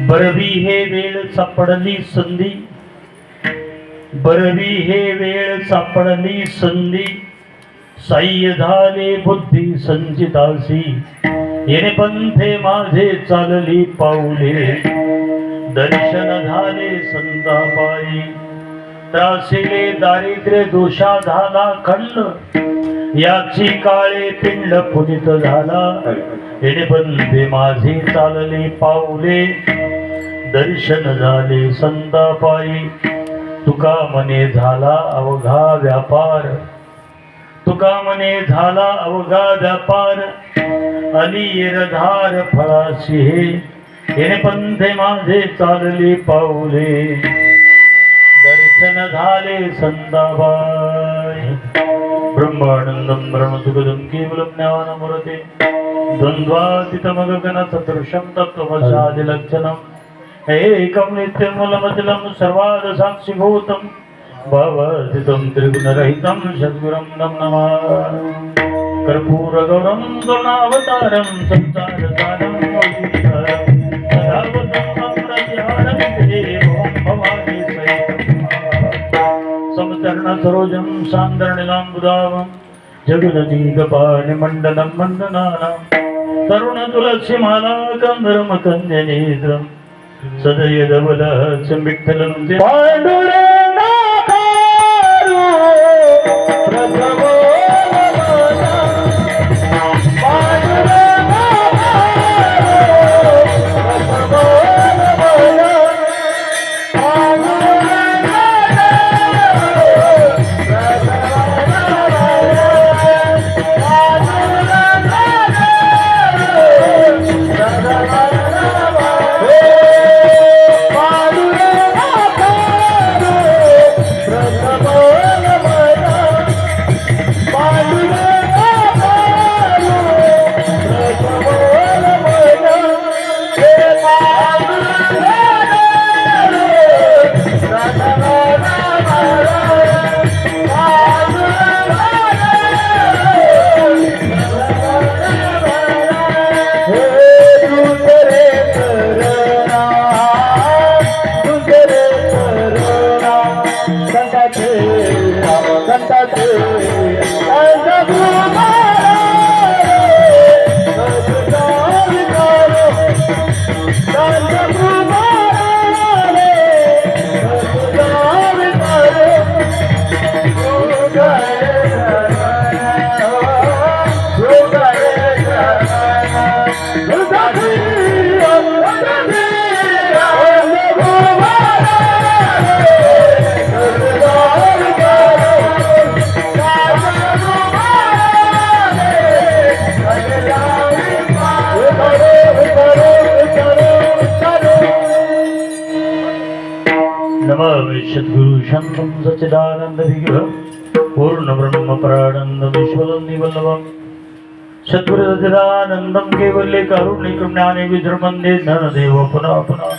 बरवी हे वेळ सापडली संधी, बरवी हे वेळ सापडली संधी, साह्य झाले बुद्धी संचितासी, येणे पंथे माझे चालली पाऊले, दर्शन झाले संतापायी, त्रासिले दारिद्र्य दोषा झाला खंड, याची काळे पिंड पुनित झाला, येणे पंथे माझे चालले पाऊले, दर्शन झाले संतापायी, तुका मने झाला अवघा व्यापार, तुका मने झाला अवघा व्यापार, अली येरधार फळाशी हे, येणे पंथे माझे चालले पाऊले, दर्शन झाले संताबाई, ब्रह्मानंदम ब्रह्मसुखदं केवलं ज्ञानमूर्ते, द्वंद्वातीतमगगन चतुर्षं तत्त्वमसादिलक्षणम्, एकं नित्यमूलमचलं सर्वाद साक्षिभूतं, भवतितं त्रिगुणरहितं सद्गुरुं तं नमामि, कर्पूरगौरं करुणावतारं संसारसारं सदावतं अमृतधारं देवं भवानी समचरण सरोजं सान्द्रणिलाम्बुदावं, जगदनीकपाणिमण्डलं मण्डनानां, तरुणतुलसीमाला कन्दर्मकञ्जनेत्रं, सदयदवलहं विठ्ठलं पांडुरंगाकारू प्रथमो नमः, पांडुरंगाकारू प्रथमो नमः, सद्गुरु शांतं सच्चिदानंद विग्रहं पूर्ण ब्रह्म प्राणंद विश्ववल्लभं, सद्गुरु सच्चिदानंदं केवल्य कारुण्यकं ज्ञाने विद्रमन्दे धनदेव पुनः पुनः,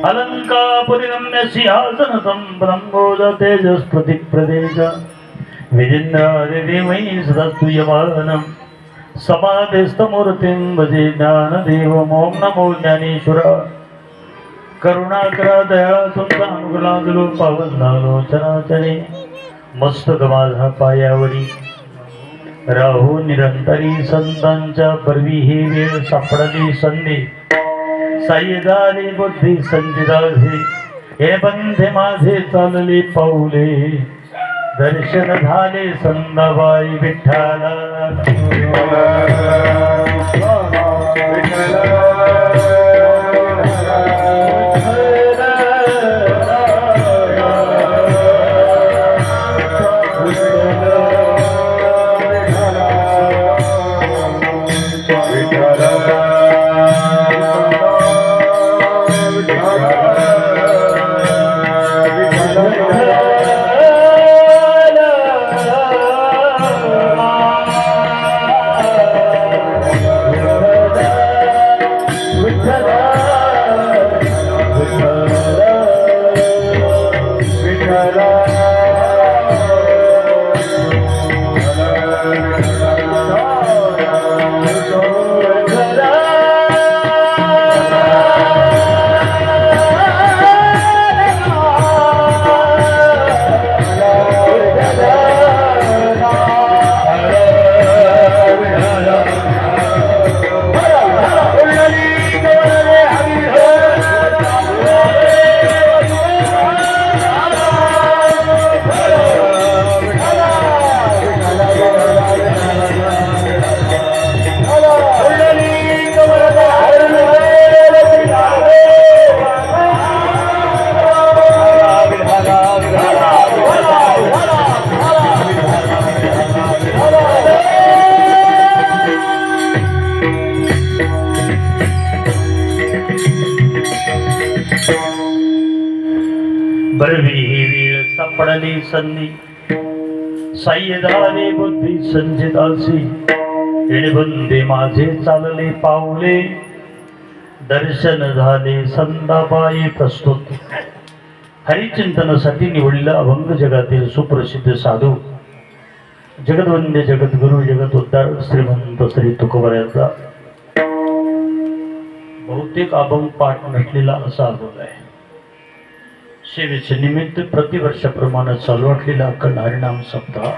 अलंकापुरिरम्य सिंहासनं ब्रह्मोद तेजस्प्रतिप्रदेश, विजिन्द्रादिदेवैः सदा स्तूयमानं, समाधिस्थमूर्तिं भजे ज्ञानदेवं, ॐ नमो ज्ञानेश्वराय, करुणाकरा दया तुमचा अनुग्रहांजलो पावन झालो चराचरे, मस्तक माझा पायावरी राहू निरंतरी, संतांच्या परवी ही वेळ सापडली संधी, साह्य झाली बुद्धी संचितासी, हे पंथे माझे चालले पाऊले, दर्शन झाले संताबाई विठ्ठला, बरवी ही वेळ सापडली संधी साय्यदाने बुद्धी संचितासी बंदे माझे चालले पावले दर्शन झाले संदाबाई प्रस्तुत हरिचिंतनासाठी निवडलेला अभंग जगातील सुप्रसिद्ध साधू जगद्वंद्य जगद्गुरु जगत उद्धार श्रीमंत श्री तुकोबरायांचा बहुतेक अभंग पाठ नसलेला असा अभंग आहे. सेवेचे निमित्त प्रतिवर्षाप्रमाणे चालू असलेला अखंड हरिनाम सप्ताह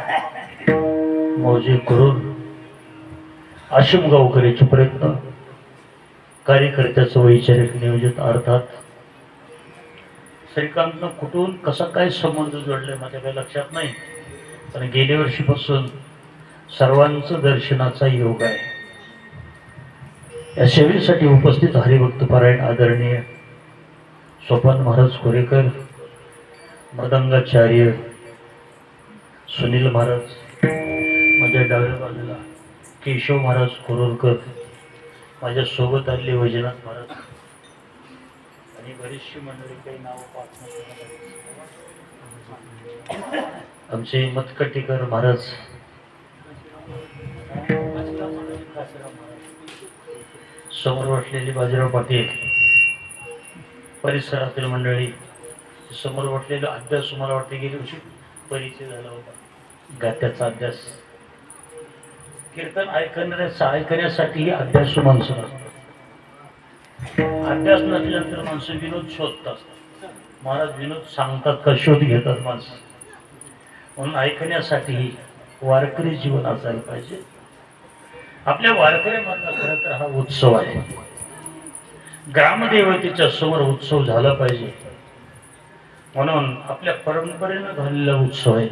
मौजे करून आशिम गावकरीचे प्रयत्न कार्यकर्त्याचं वैचारिक नियोजित अर्थात श्रीकांतनं कुठून कसा काय संबंध जोडलाय माझ्या काही लक्षात नाही, पण गेल्या वर्षीपासून सर्वांचं दर्शनाचा योग आहे. या सेवेसाठी उपस्थित हरिभक्त पारायण आदरणीय सोपान महाराज कोरेकर, मृदंगाचार्य सुनील महाराज, माझ्या डाव्या बाजूला केशव महाराज कोरोलकर, माझ्या सोबत आलेले वैजनाथ महाराज आणि बरीचशी मंडळी, काही नाव पाठ नाही. आमचे मतकटीकर महाराज, समोर वाटलेली बाजीराव पाटील, परिसरातील मंडळी, समोर वाटलेला अभ्यास मला वाटते गेली वर्षी परिचय झाला होता. गात्याचा अभ्यास, कीर्तन ऐकण्यासाठी अभ्यास माणसं नसतात. अभ्यास नसल्यानंतर माणसं विनोद शोधतात. महाराज विनोद सांगतात का शोध घेतात माणसं. म्हणून ऐकण्यासाठी वारकरी जीवन असायला पाहिजे. आपल्या वारकऱ्यामधला खरं तर हा उत्सव आहे. ग्रामदेवतेच्या समोर उत्सव झाला पाहिजे, म्हणून आपल्या परंपरेनं झालेला उत्सव आहे.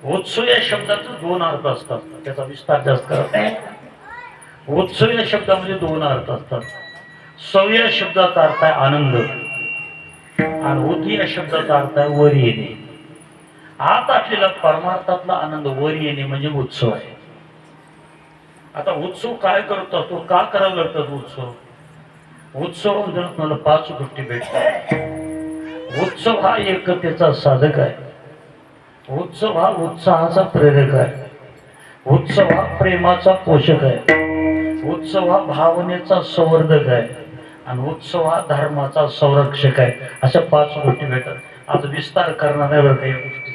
उत्सव या शब्दाचे दोन अर्थ असतात, त्याचा विस्तार जास्त करत नाही. उत्सव या शब्दामध्ये दोन अर्थ असतात. सव या शब्दाचा अर्थ आहे आनंद आणि उत या शब्दाचा अर्थ आहे वर येणे. आत असलेला परमार्थातला आनंद वर येणे म्हणजे उत्सव आहे. आता उत्सव काय करतो, तो का करावा लागतात उत्सव? उत्सव मला 5 गोष्टी भेटतात. उत्सव हा एकतेचा साधक आहे. उत्सव हा उत्साहाचा प्रेरक आहे. उत्सव हा प्रेमाचा पोषक आहे. उत्सव हा भावनेचा संवर्धक आहे आणि उत्सव हा धर्माचा संरक्षक आहे. अशा 5 गोष्टी भेटतात. आज विस्तार करणार नाही बरं काही गोष्टी,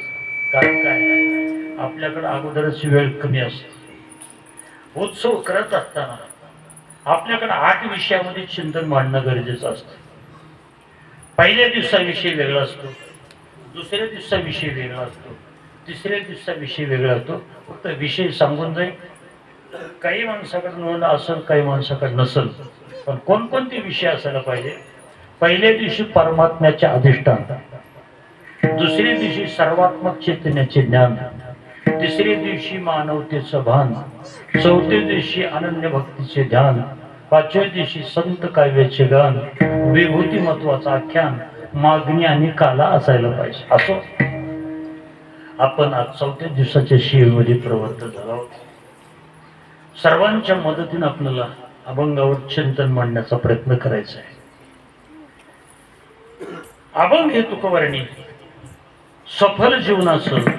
कारण काय आपल्याकडे अगोदरच वेळ कमी असते. उत्सव करत असताना आपल्याकडे 8 विषयामध्ये चिंतन मांडणं गरजेचं असतं. पहिल्या दिवसाविषयी वेगळा असतो, दुसऱ्या दिवसाविषयी वेगळा असतो, तिसऱ्या दिवसाविषयी वेगळा असतो. फक्त विषय सांगून जाईल. काही माणसाकडे नोंद असेल, काही माणसाकडे नसेल, पण कोणकोणते विषय असायला पाहिजे? पहिल्या दिवशी परमात्म्याचे अधिष्ठान, दुसऱ्या दिवशी सर्वात्मक चैतन्याचे ज्ञान, तिसऱ्या दिवशी मानवतेचं भान, चौथ्या दिवशी अनन्य भक्तीचे ध्यान, 5व्या दिवशी संत काव्याचे गान, विभूती महत्वाचं आख्यान, मागणी आणि काला असायला पाहिजे. असो आपण आज 4थ्या दिवसाच्या शिवेमध्ये प्रवृत्त झालो आहोत. सर्वांच्या मदतीने आपल्याला अभंगावर चिंतन मांडण्याचा प्रयत्न करायचा आहे. अभंग हे तुकोबारांनी सफल जीवनाचं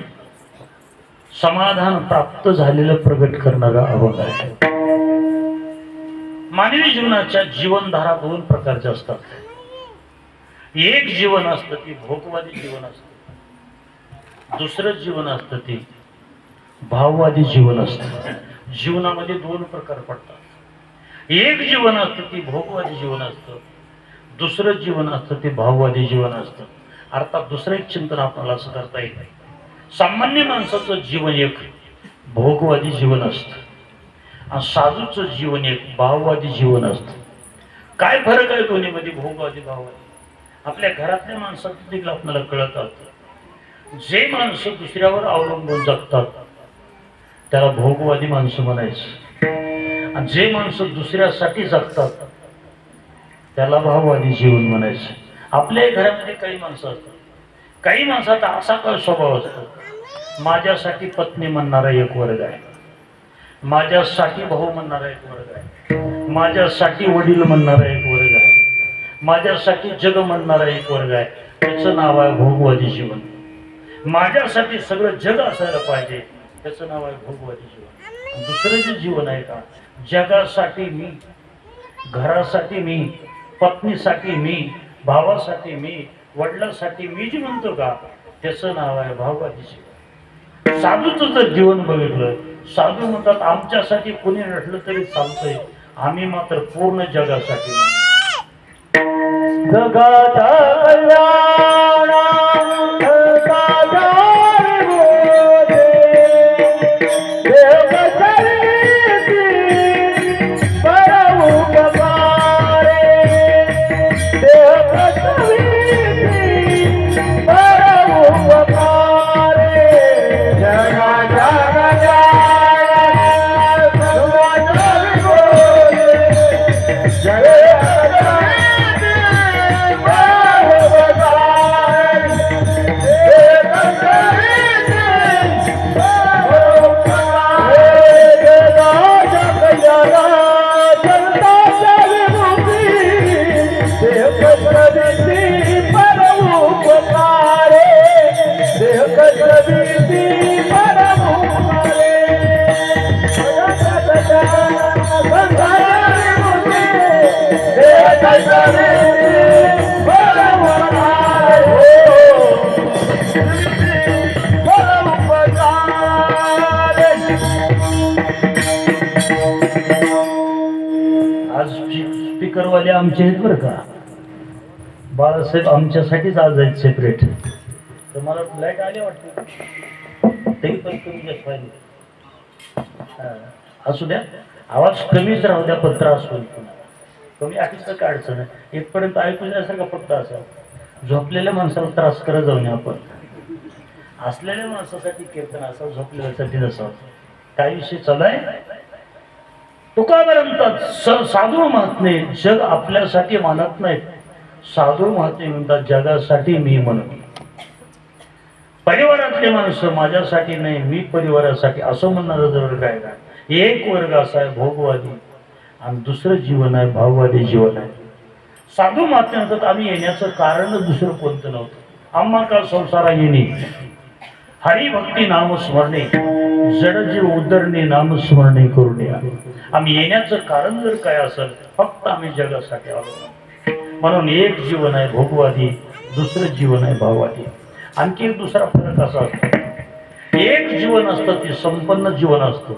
समाधान प्राप्त झालेलं प्रगट करणारा अभंग आहे. मानवी जीवनाच्या जीवनधारा 2 प्रकारच्या असतात. एक जीवन असतं ते भोगवादी जीवन असतं, दुसरं जीवन असतं ते भाववादी जीवन असतं. जीवनामध्ये दोन प्रकार पडतात. एक जीवन असतं ते भोगवादी जीवन असतं, दुसरं जीवन असतं ते भाववादी जीवन असतं. अर्थात दुसरं एक चिंतन आपल्याला असं करता येईल, सामान्य माणसाचं जीवन एक भोगवादी जीवन असतं आणि साधूचं जीवन एक भाववादी जीवन असतं. काय फरक आहे दोन्हीमध्ये, भोगवादी भाववादी? आपल्या घरातल्या माणसात देखील आपल्याला कळत असतं. जे माणसं दुसऱ्यावर अवलंबून जगतात त्याला भोगवादी माणसं म्हणायचं, आणि जे माणसं दुसऱ्यासाठी जगतात त्याला भाववादी जीवन म्हणायचं. आपल्या घरामध्ये काही माणसं असतात, काही माणसाचा असा काय स्वभाव असतो, माझ्यासाठी पत्नी म्हणणारा एक वर्ग आहे, माझ्यासाठी भाऊ म्हणणारा एक वर्ग आहे, माझ्यासाठी वडील म्हणणारा एक वर्ग आहे, माझ्यासाठी जग म्हणणारा एक वर्ग आहे. त्याचं नाव आहे भोगवादी जीवन. माझ्यासाठी सगळं जग असायला पाहिजे, त्याचं नाव आहे भोगवादी जीवन. दुसरं जे जीवन आहे का, जगासाठी मी, घरासाठी मी, पत्नीसाठी मी, भावासाठी मी, वडिलांसाठी मी जे म्हणतो का, त्याचं नाव आहे भाववादी जीवन. साधूचं जर जीवन बघितलं, साधू म्हणतात आमच्यासाठी कोणी नटलं तरी चालतंय, आम्ही मात्र पूर्ण जगासाठी. जगाचा कल्याण साधार होते, देव चरिती परोपकारे, देव चरिती परोपकारे, जगाचा कल्याण साधार होते, जय आज स्पीकरवाले आमचे आहेत बरं का, बाळासाहेब आमच्यासाठीच आज आहेत सेपरेट. तर मला लाईट आली वाटते, तरी पण कमी जास्त पाहिजे. असू द्या, आवाज कमीच राहू द्या, पण त्रास होईल कमी. आठीच तर काय अडचण आहे, इथपर्यंत ऐकू जाण्यासारखा फक्त असा. झोपलेल्या माणसाला त्रास करत जाऊ नये आपण, असलेल्या माणसासाठी कीर्तन असावं, झोपलेल्यासाठी नसावं. काय विषय चालू आहे? तुकाराम म्हणतात साधू महात्मे जग आपल्यासाठी मानत नाहीत, साधू महात्मे म्हणतात जगासाठी मी म्हणतो. परिवारातले माणसं माझ्यासाठी नाही, मी परिवारासाठी असं म्हणणारं जर काय का, एक वर्ग असा आहे भोगवादी आणि दुसरं जीवन आहे भाववादी जीवन आहे. साधू महात्मे म्हणतात आम्ही येण्याचं कारण दुसरं कोणतं नव्हतं, आम्हा का संसारा येणे, हरिभक्ती नामस्मरणे, जडजीव उदरणे नामस्मरणे करून या. आम्ही येण्याचं कारण जर काय असेल, फक्त आम्ही जगासाठी आलो. म्हणून एक जीवन आहे भोगवादी, दुसरं जीवन आहे भाववादी. आणखी एक दुसरा फरक असा असतो, एक जीवन असतं ते संपन्न जीवन असतं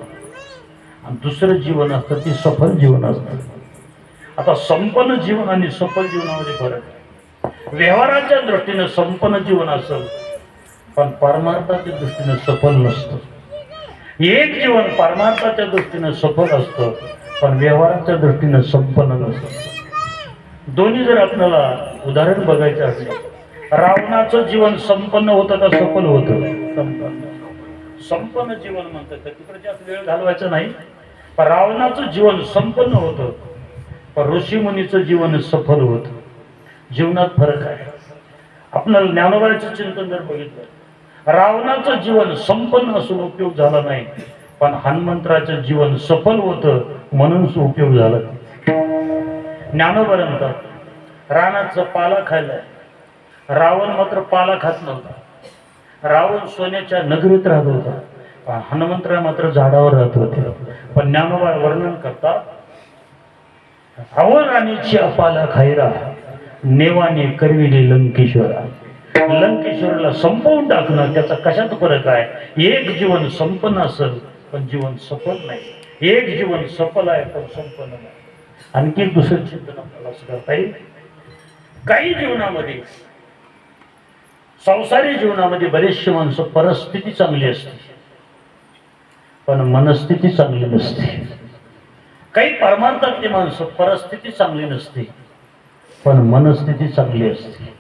आणि दुसरं जीवन असतं ते सफल जीवन असतं. आता संपन्न जीवन आणि सफल जीवनामध्ये फरक आहे. व्यवहाराच्या दृष्टीने संपन्न जीवन असेल पण परमार्थाच्या दृष्टीने सफल नसतं. एक जीवन परमार्थाच्या दृष्टीने सफल असतं पण व्यवहाराच्या दृष्टीने संपन्न नसतं. दोन्ही जर आपल्याला उदाहरण बघायचं असलं, रावणाचं जीवन संपन्न होतं का सफल होतं? संपन्न जीवन म्हणतात, तिकडे जास्त वेळ घालवायचा नाही. पण रावणाचं जीवन संपन्न होतं पण ऋषीमुनीचं जीवन सफल होतं. जीवनात फरक आहे. आपल्याला ज्ञानोबाचं चिंतन जर बघितलं, रावणाचं जीवन संपन्न असून उपयोग झाला नाही पण हनुमंतराचं जीवन सफल होतं म्हणून उपयोग झाला. ज्ञानोबा म्हणतात रानाचं पाला खायला, रावण मात्र पाला खात नव्हता. रावण सोन्याच्या नगरीत राहत होता पण हनुमंतराय मात्र झाडावर राहत होते. पण ज्ञानोबा वर्णन करतात, रावण राणीची अपाला खायरा, नेवाने करविले लंकेश्वरा. लंकेश्वरला संपवून टाकणं त्याचा कशात फरक आहे? एक जीवन संपन्न असेल पण जीवन सफल नाही, एक जीवन सफल आहे पण संपन्न नाही. आणखी एक दुसरं चिंतन आपल्याला असं करता येईल. काही जीवनामध्ये, संसारी जीवनामध्ये बरेचसे माणसं परिस्थिती चांगली असते पण मनस्थिती चांगली नसते. काही परमार्थातली माणसं परिस्थिती चांगली नसते पण मनस्थिती चांगली असते.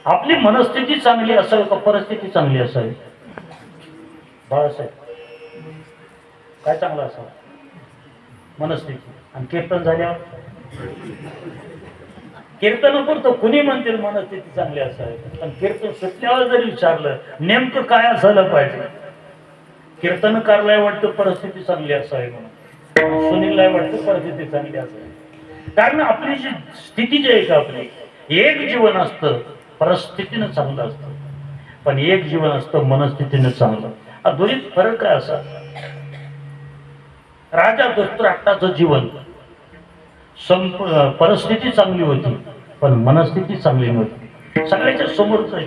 आपली मनस्थिती चांगली असावी का परिस्थिती चांगली असावी? बाळासाहेब, काय चांगलं असावं? मनस्थिती. आणि कीर्तन झाल्यावर कीर्तन करतो कुणी म्हणतील मनस्थिती चांगली असावी, पण कीर्तन सुटल्यावर जरी विचारलं नेमकं काय असायला पाहिजे, कीर्तनकारला वाटतं परिस्थिती चांगली असावी म्हणून, सुनीलला वाटतं परिस्थिती चांगली असावी. कारण आपली जी स्थिती जी आहे का, आपली एक जीवन असतं परिस्थितीनं चांगलं असतं पण एक जीवन असतं मनस्थितीनं चांगलं. दोन्हीत फरक काय असा? राजा धृतराष्ट्राचं जीवन परिस्थिती चांगली होती पण मनस्थिती चांगली नव्हती. सगळ्याच्या समोरच आहे.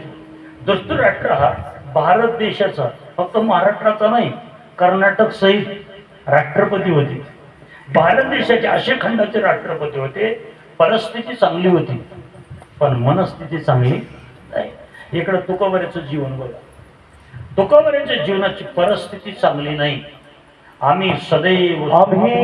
धृतराष्ट्र हा भारत देशाचा, फक्त महाराष्ट्राचा नाही, कर्नाटक सहित राष्ट्रपती होते. भारत देशाचे असे खंडाचे राष्ट्रपती होते. परिस्थिती चांगली होती पण मनस्थिती चांगली नाही. इकडे तुकोबाऱ्याचं जीवन बघा. तुकोबाऱ्याच्या जीवनाची परिस्थिती चांगली नाही. आम्ही सदैव सोडके,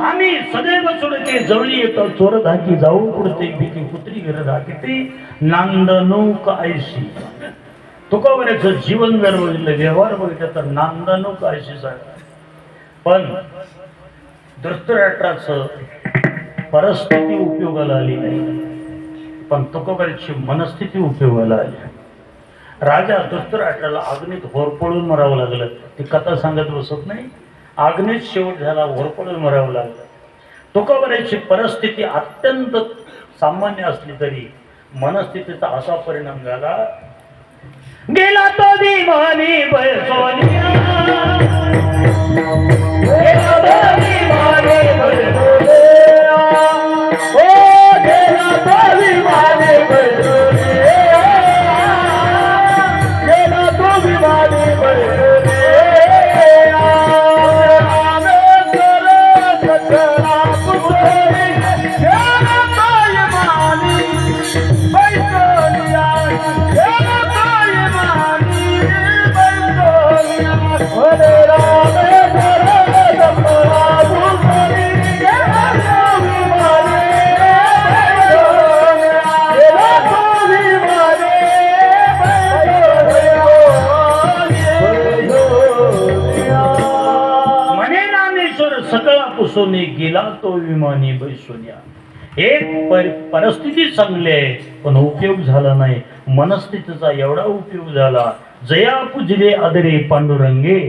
आम्ही सदैव सोडके, जवळी येतो चोर धाकी जाऊ पुढते भीती कुत्री घर धाकते नांदणूक आयशी. तुकोबाऱ्याचं जीवन जर बघितलं, व्यवहार बघितलं तर नांदणूक आयशी सांगा. पण धृतराष्ट्राचं परिस्थिती उपयोगाला आली नाही पण तुकोबाऱ्याची मनस्थिती उपयोगाला आली. राजा धृतराष्ट्राला अग्नीत होरपळून मरावं लागलं. ती कथा सांगत बसत नाही. अग्नीत शेवट झाला, होरपळून मरावं लागलं. तुकोबाऱ्याची परिस्थिती अत्यंत सामान्य असली तरी मनस्थितीचा असा परिणाम झाला, गेला तो दिवाणी बैसोनिया, गेला तो दिवाणी बैसोनिया, ओ गेला तो दिवाणी बैसोनिया, गेला तो दिवाणी बैसोनिया. पुसोने गेला तो विमानी बैसोनिया. एक परिस्थिती चांगली आहे पण उपयोग झाला नाही. मनस्थितीचा एवढा उपयोग झाला, जया पूजले आदरे पांडुरंगे,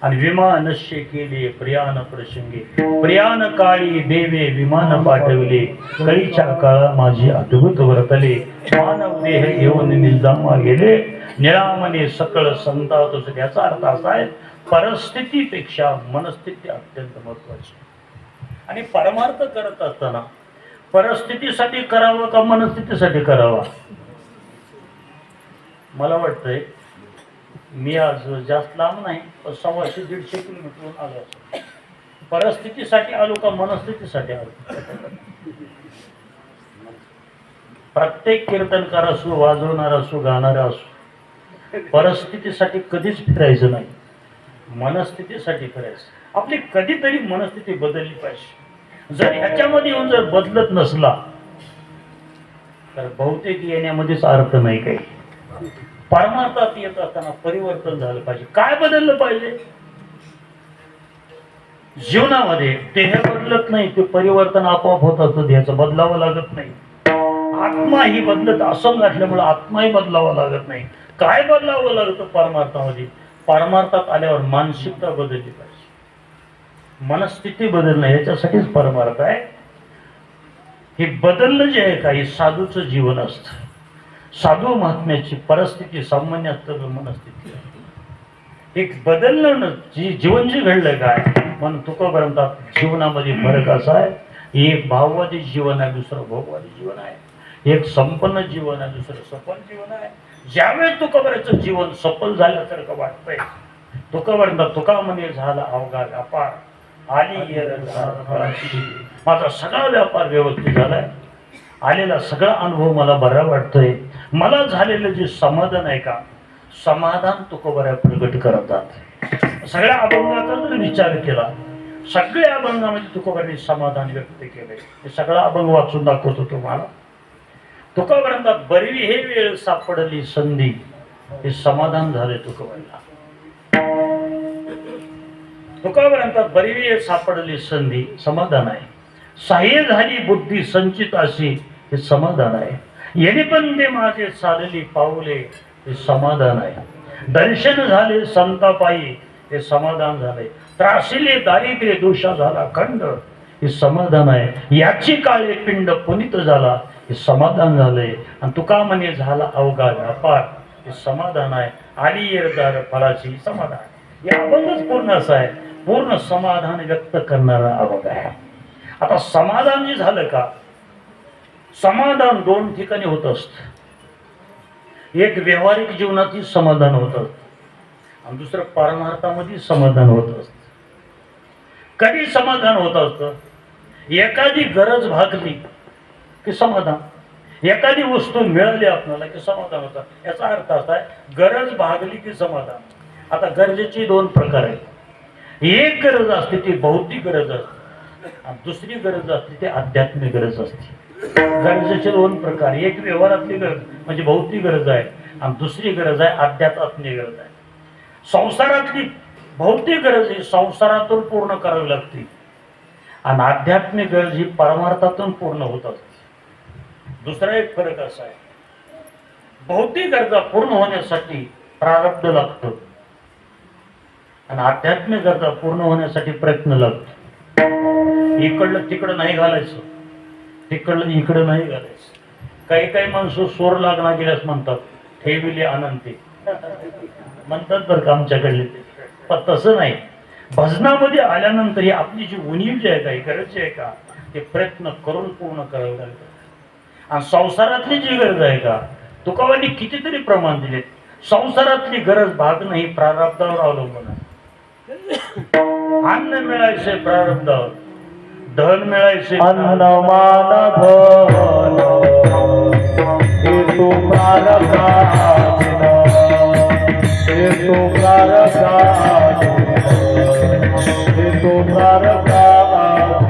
आणि विमानश्य केले प्रियान प्रसंगी, प्रियान काळी देवे विमान पाठविले, कळीच्या काळा माझी अद्भुत वर्तले, मानव देह घेऊन निजामा गेले, निळामने सकळ संतात. याचा अर्थ असा आहे, परिस्थितीपेक्षा मनस्थिती अत्यंत महत्वाची. आणि परमार्थ करत असताना परिस्थितीसाठी करावं का मनस्थितीसाठी करावा? मला वाटतंय मी आज जास्त लांब नाही, पण 100-150 किलोमीटरहून आलो असतो. परिस्थितीसाठी आलो का मनस्थितीसाठी आलो? प्रत्येक कीर्तनकार असो, वाजवणारा असो, गाणारा असो, परिस्थितीसाठी कधीच फिरायचं नाही, मनस्थितीसाठी फिरायचं. आपली कधीतरी मनस्थिती बदलली पाहिजे. जर ह्याच्यामध्ये येऊन जर बदलत नसला तर बहुतेक येण्यामध्येच अर्थ नाही काही. परमार्थात येत असताना परिवर्तन झालं पाहिजे. काय बदललं पाहिजे? जीवनामध्ये देह बदलत नाही, ते परिवर्तन आपोआप होत असतं, देहाचं बदलावं लागत नाही. आत्मा ही बदलत असं असल्यामुळे आत्माही बदलावा लागत नाही. काय बदलावं लागतं परमार्थामध्ये? परमार्थात आल्यावर मानसिकता बदलली पाहिजे, मनस्थिती बदलणं, याच्यासाठीच परमार्थ आहे. हे बदलणं जे आहे का, हे साधूचं जीवन असतं. साधू महात्म्याची परिस्थिती सामान्य असतं, मनस्थिती एक बदलणं. जीवन जे घडलंय काय म्हणून तुकोबरांतात जीवनामध्ये फरक असा आहे, एक भाववादी जीवन आहे, दुसरं भोगवादी जीवन आहे. एक संपन्न जीवन आहे, दुसरं सफल जीवन आहे. ज्यावेळेस तुकोबराचं जीवन सफल झाल्यासारखं वाटतंय, तुकोबरांतात तुका म्हणे झाला अवघा व्यापार, आली माझा सगळा व्यापार व्यवस्थित झालाय, आलेला सगळा अनुभव मला बरा वाटतोय. मला झालेलं जे समाधान आहे का, समाधान तुकोबऱ्या प्रगट करतात. सगळ्या अभंगाचा जर विचार केला, सगळ्या अभंगामध्ये तुकोबऱ्यांनी समाधान व्यक्त केलंय. हे सगळा अभंग वाचून दाखवतो तुम्हाला. तुकोबऱ्यांना बरवी हे वेळ सापडली संधी, हे समाधान झाले तुकोबऱ्यांना. तुकोबऱ्यांना बरवी वेळ सापडली संधी, समाधान आहे. सहाय्य झाली बुद्धी संचित अशी, हे समाधान आहे. येणे पण ते माझे चालली पाऊले, हे समाधान आहे. दर्शन झाले संतापायी, हे समाधान झाले. त्रासिले दारिद्र्य दोषा झाला खंड, हे समाधान आहे. याची काळे पिंड पुनित झाला, हे समाधान झाले. आणि तुका म्हणे झाला अवघा व्यापार, हे समाधान आहे. आली येरदार फळाची, समाधान. हे अभंगच पूर्ण असं आहे, पूर्ण समाधान व्यक्त करणारा अभंग आहे. आता समाधान जे झालं का, समाधान दोन ठिकाणी होत असत. एक व्यावहारिक जीवनातील समाधान होत असत आणि दुसरं परमार्थामध्ये समाधान होत असत. कधी समाधान होत असत? एखादी गरज भागली की समाधान, एखादी वस्तू मिळाली आपल्याला की समाधान होतं. याचा अर्थ असा आहे, गरज भागली की समाधान. आता गरजेचे दोन प्रकार आहेत. एक गरज असते ती भौतिक गरज असते आणि दुसरी गरज असते ती आध्यात्मिक गरज असते. गरजेचे दोन प्रकार, एक व्यवहारातली गरज म्हणजे भौतिक गरज आहे आणि दुसरी गरज आहे आध्यात्मिक गरज आहे. संसारातली भौतिक गरज ही संसारातून पूर्ण करावी लागते आणि आध्यात्मिक गरज ही परमार्थातून पूर्ण होत असते. दुसरा एक फरक असा आहे, भौतिक गरजा पूर्ण होण्यासाठी प्रारब्ध लागतं आणि आध्यात्मिक गरजा पूर्ण होण्यासाठी प्रयत्न लागतो. इकडलं तिकडं नाही घालायचं, तिकडलं इकडं नाही घालायचं. काही काही माणसं सोर लागणार गेल्यास म्हणतात ठेविले अनंती म्हणतात बरं का आमच्याकडले. पण तसं नाही. भजनामध्ये आल्यानंतर ही आपली जी उणीव जी आहे का, गरज आहे का, ते प्रयत्न करून पूर्ण करावे लागतात. आणि संसारातली जी गरज आहे का, तुकोबांनी कितीतरी प्रमाण दिले. संसारातली गरज भागणं ही प्रारब्धावर अवलंबून आहे. अन्न मिळायचे प्रारब्धावर, धन मिळायचे अन्न मान धन हेतू प्रारब्धाधीन, हेतू प्रारब्धाधीन, हेतू प्रारब्धाधीन.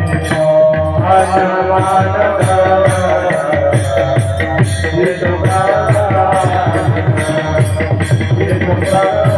अन्न मान धन हेतू प्रारब्धाधीन, हेतू प्रारब्धाधीन.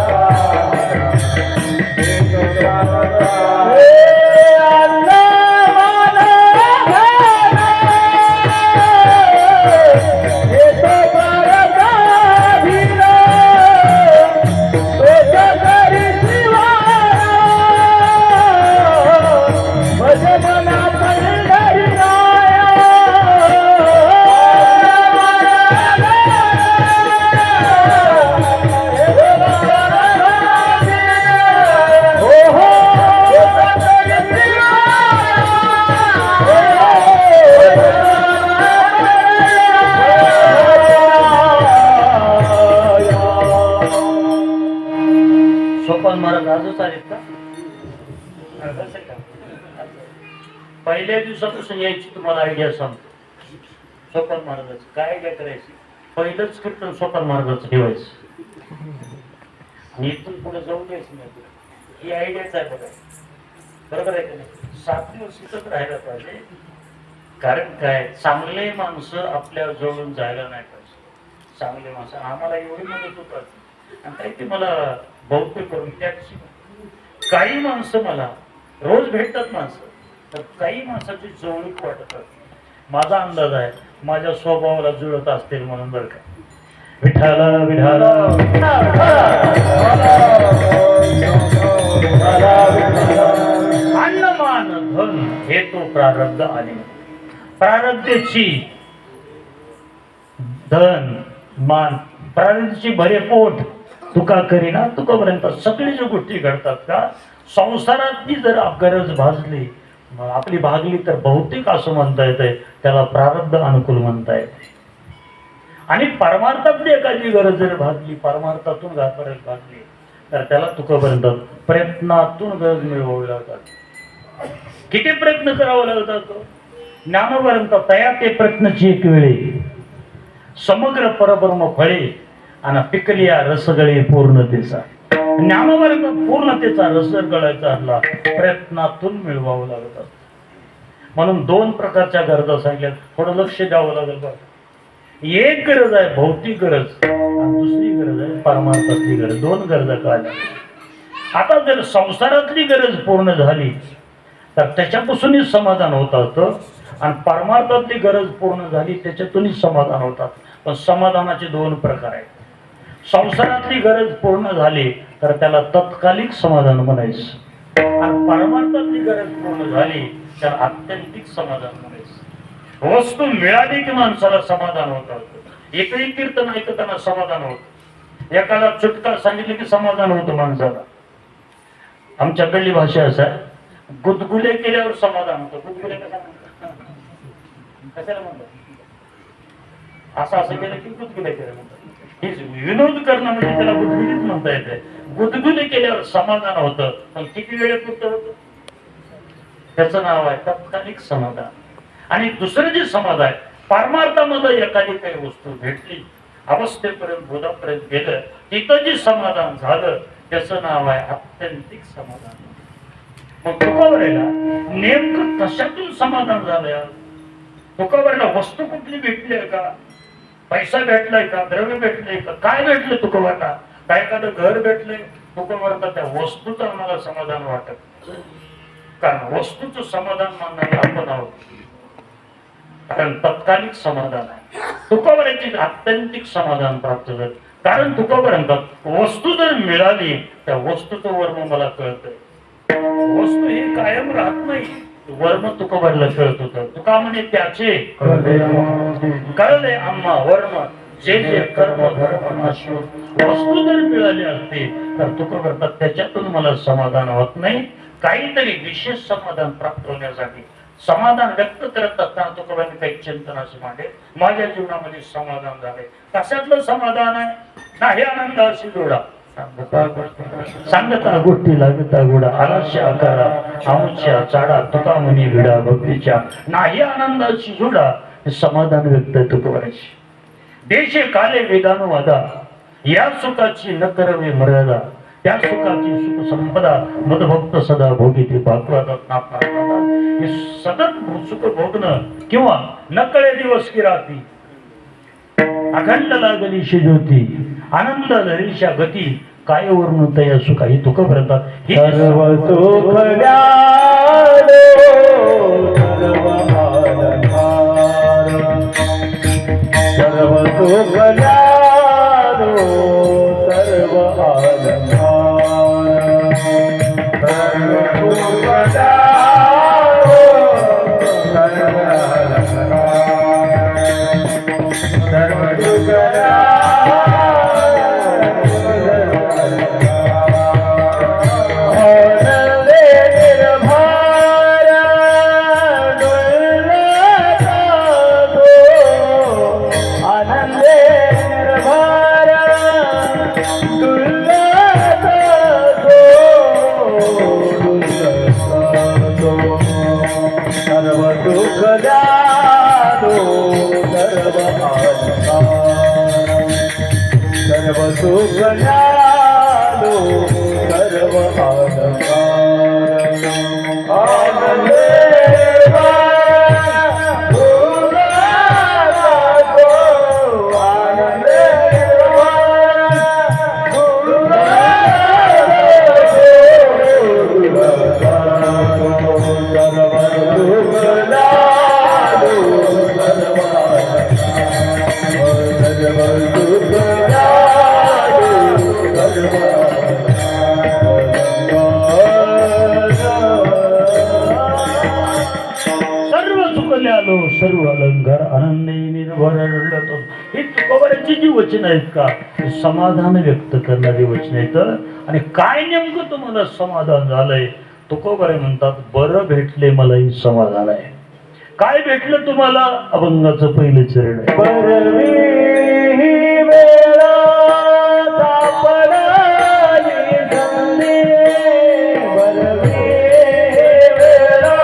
आजच आलेत का? कसं का? पहिल्या दिवसापासून यायची तुम्हाला आयडिया सांगतो. सोपान महाराजाचं काय आयडिया करायची? पहिलंच कीर्तन सोपान महाराजाचं ठेवायचं आणि इथून पुढे जाऊ द्यायचं नाही. ही आयडियाच आहे बघा. बरोबर आहे का नाही? 7 दिवस इथंच राहायला पाहिजे. कारण काय, चांगले माणसं आपल्या जवळून जायला नाही पाहिजे. चांगले माणसं आम्हाला एवढी मदत होतात आणि काही ते मला बहुतेक करून त्याची काही माणसं मला रोज भेटतात माणसं, तर काही माणसाची जवळीक वाटतात. माझा अंदाज आहे माझ्या स्वभावाला जुळत असतील म्हणून. बरं का विठाला विठाला अन्नमान धन हे तो प्रारब्ध आले. प्रारब्धची धन मान प्रारब्धची भरे पोट तुका करीना तुकापर्यंत सगळी ज्या गोष्टी घडतात का संसारातली जर गरज भाजली आपली भागली तर बहुतेक असं म्हणता येते त्याला प्रारब्ध अनुकूल म्हणता येते. आणि परमार्थातली एखादी गरज जर भागली परमार्थातून गरज भागली तर त्याला तुकापर्यंत प्रयत्नातून गरज मिळवावी लागतात. किती प्रयत्न करावा लागतात? ज्ञानोपर्यंत तया ते प्रयत्नची एक वेळी समग्र परब्रह्म फळे आणि पिकलिया रसगळे पूर्णतेचा. ज्ञानोपर्यंत पूर्णतेचा रस गळायचा असला प्रयत्नातून मिळवावं लागतात. म्हणून 2 प्रकारच्या गरजा सांगितल्या. थोडं लक्ष द्यावं लागेल बघ. एक गरज आहे भौतिक गरज आणि दुसरी गरज आहे परमार्थातली गरज. 2 गरजा कळल्या. आता जर संसारातली गरज पूर्ण झाली तर त्याच्यापासूनही समाधान होत असतं आणि परमार्थातली गरज पूर्ण झाली त्याच्यातूनही समाधान होतात. पण समाधानाचे 2 प्रकार आहेत. संसारातली गरज पूर्ण झाली तर त्याला तत्कालिक समाधान म्हणायचं आणि परमार्थातली गरज पूर्ण झाली तर आत्यंतिक समाधान म्हणायचं. वस्तू मिळाली की माणसाला समाधान होतं. एकही कीर्तन ऐकताना समाधान होतं. एकाला चुटका सांगितलं की समाधान होतं माणसाला. आमच्याकडली भाषा असं आहे गुदगुले केल्यावर समाधान होतं. गुदगुले कशाला म्हणतात? असं केलं की गुदगुले केलं म्हणतात. विनोद करणं म्हणजे त्याला गुदगुलीच म्हणता येते. गुदगुली केल्यावर समाधान होतं पण किती वेळेपुरतं होतं? त्याचं नाव आहे तत्कालिक समाधान. आणि दुसरं जे समाधान आहे परमार्थामध्ये एखादी काही वस्तू भेटली अवस्थेपर्यंत बोधापर्यंत गेलं तिथं जे समाधान झालं त्याचं नाव आहे आत्यंतिक समाधान. मग तुकावरेला नेमकं कशातून समाधान झालं? तुकावरेला वस्तू कुठली भेटली आहे का? पैसा भेटलाय का? द्रव्य भेटलंय का? काय भेटलं तुकोबाला? काय एखादं घर भेटलंय तुकोबाला? त्या वस्तूचं आम्हाला समाधान वाटत. कारण वस्तूचं समाधान मानणारे आपण आहोत. कारण तत्कालिक समाधान आहे. तुकोबाची आत्यंतिक समाधान प्राप्त झालं. कारण तुकोपर्यंत वस्तू जर मिळाली त्या वस्तूचं वर्म मला कळतंय. वस्तू ही कायम राहत नाही. वर्म तुकोबाला कळत होतं. तुका म्हणे त्याचे कळले आम्हा वर्म जे जे कर्म धर्म वस्तू जर मिळाली असते तर तुकोबा त्याच्यातून मला समाधान होत नाही. काहीतरी विशेष समाधान प्राप्त होण्यासाठी समाधान व्यक्त करत असताना तुकोबाने काही चिंतन असे मांडले. माझ्या जीवनामध्ये समाधान झाले. कशातलं समाधान आहे? नाही आनंद अशी जोडा सांगता गोष्टी लागता गोडा आलास्य आकारा आमुच्या चाडा तुका म्हणी विडा भक्तीच्या नाही आनंदाची जोडा समाधान व्यक्त तुकोबाची. देशे काले वेदानुवादा या सुखाची न करवे मर्यादा त्या सुखाची सुख संपदा मदभक्त सदा भोगीते भागवतात. हे सतत सुख भोगणं किंवा न कळे दिवस की राती अखंड लागली शिजोती आनंद लहरीच्या गती काय वर्ण तया सुखा ही तुक भरतात. सर्व सुख द्यालो सर्व सुख द्यालो सर्व सर्व सुख ज्ञानो सर्व आनंदे सर्व चुकल्यालो सर्व अलंकार आनंदी निर्भर रडतो. ही तुकोबारांची जी वचन आहेत का ही समाधान व्यक्त करणारी वचन आहेत. आणि काय नेमकं तुम्हाला समाधान झालंय? तुकोबारे म्हणतात बरं भेटले मलाही समाधान आहे. काय भेटलं तुम्हाला? अभंगाचं पहिलं चरण आहे. परवी वेळा सापडाली संधी, परवी वेळा